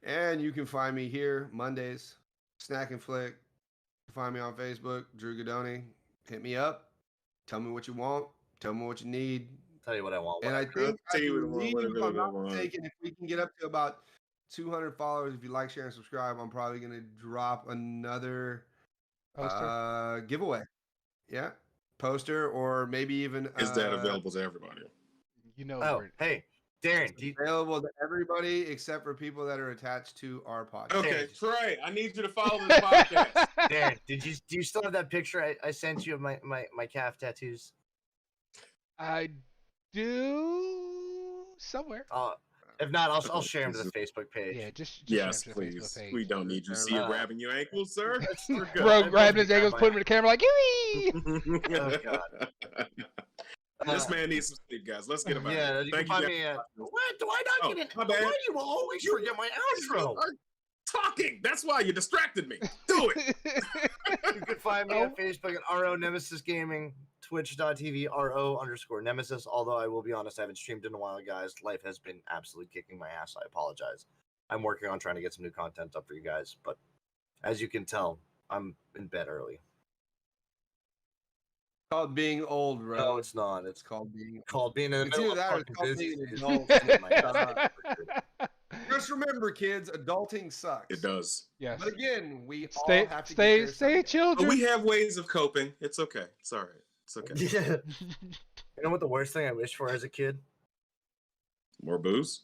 And you can find me here Mondays, Snack and Flick. You can find me on Facebook, Drew Gadoni. Hit me up. Tell me what you want. Tell me what you need.
Tell you what I want.
And I
whatever.
think, I
Tell you what I want,
believe,
whatever
if I'm
I
not
want.
mistaken, if we can get up to about 200 followers, if you like, share, and subscribe, I'm probably going to drop another
Poster.
giveaway. Yeah. Poster, or maybe even
Is that available to everybody?
You know,
Oh,
where-
hey, Darren, do you,
available to everybody except for people that are attached to our podcast.
Okay, Trey, I need you to follow this podcast.
Darren, do you still have that picture I sent you of my calf tattoos?
I do somewhere.
If not, I'll share them to the Facebook page.
Yeah, just
Yes,
share it to the
please.
Facebook page.
We don't need you to see you grabbing your ankles, sir. We're good.
Bro, grabbing his ankles, putting him in the camera like, "Yee!"
Oh, God.
This man needs some sleep, guys. Let's get him out.
Yeah, you can
Thank
find
you.
me
guys.
at. What? Do I not
Oh,
get it?
my
Why
bad.
do you always forget my
You
outro?
are talking. That's why you distracted me. Do it.
You can find me on Facebook at RO Nemesis Gaming, twitch.tv RO_Nemesis. Although I will be honest, I haven't streamed in a while, guys. Life has been absolutely kicking my ass. I apologize. I'm working on trying to get some new content up for you guys, but as you can tell, I'm in bed early.
Called being old, bro.
No, it's not. It's
called being.
called being in the
It's
middle
either
of
that or it's
fucking
called being
business.
an adult. Just remember, kids, adulting sucks.
It does.
Yes.
But again, we
Stay,
all have to
stay,
get there
stay,
someday.
But
children.
we have ways of coping. It's okay. It's all right. It's okay.
Yeah. You know what the worst thing I wished for as a kid?
More booze?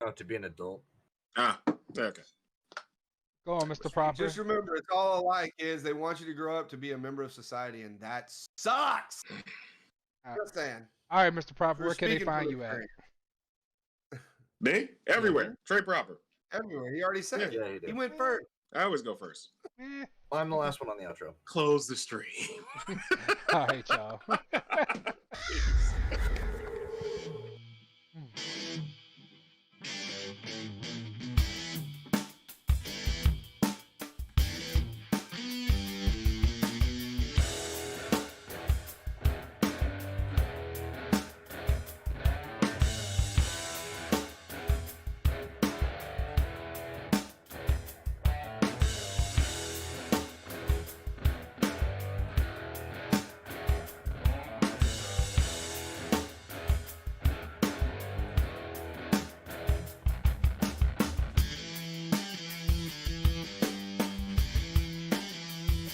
Oh, to be an adult.
Ah, okay.
Go on, Mr. Proper.
Just remember, it's all alike. Is they want you to grow up to be a member of society, and that sucks. Just saying.
All right, Mr. Proper,
We're
where can they
speaking
find
from
you at?
experience.
Me? Everywhere. Trey Proper.
Everywhere. He already said
Yeah,
it.
he did.
He went first.
I always go first.
Eh.
I'm the last one on the outro.
Close the stream.
All right, y'all.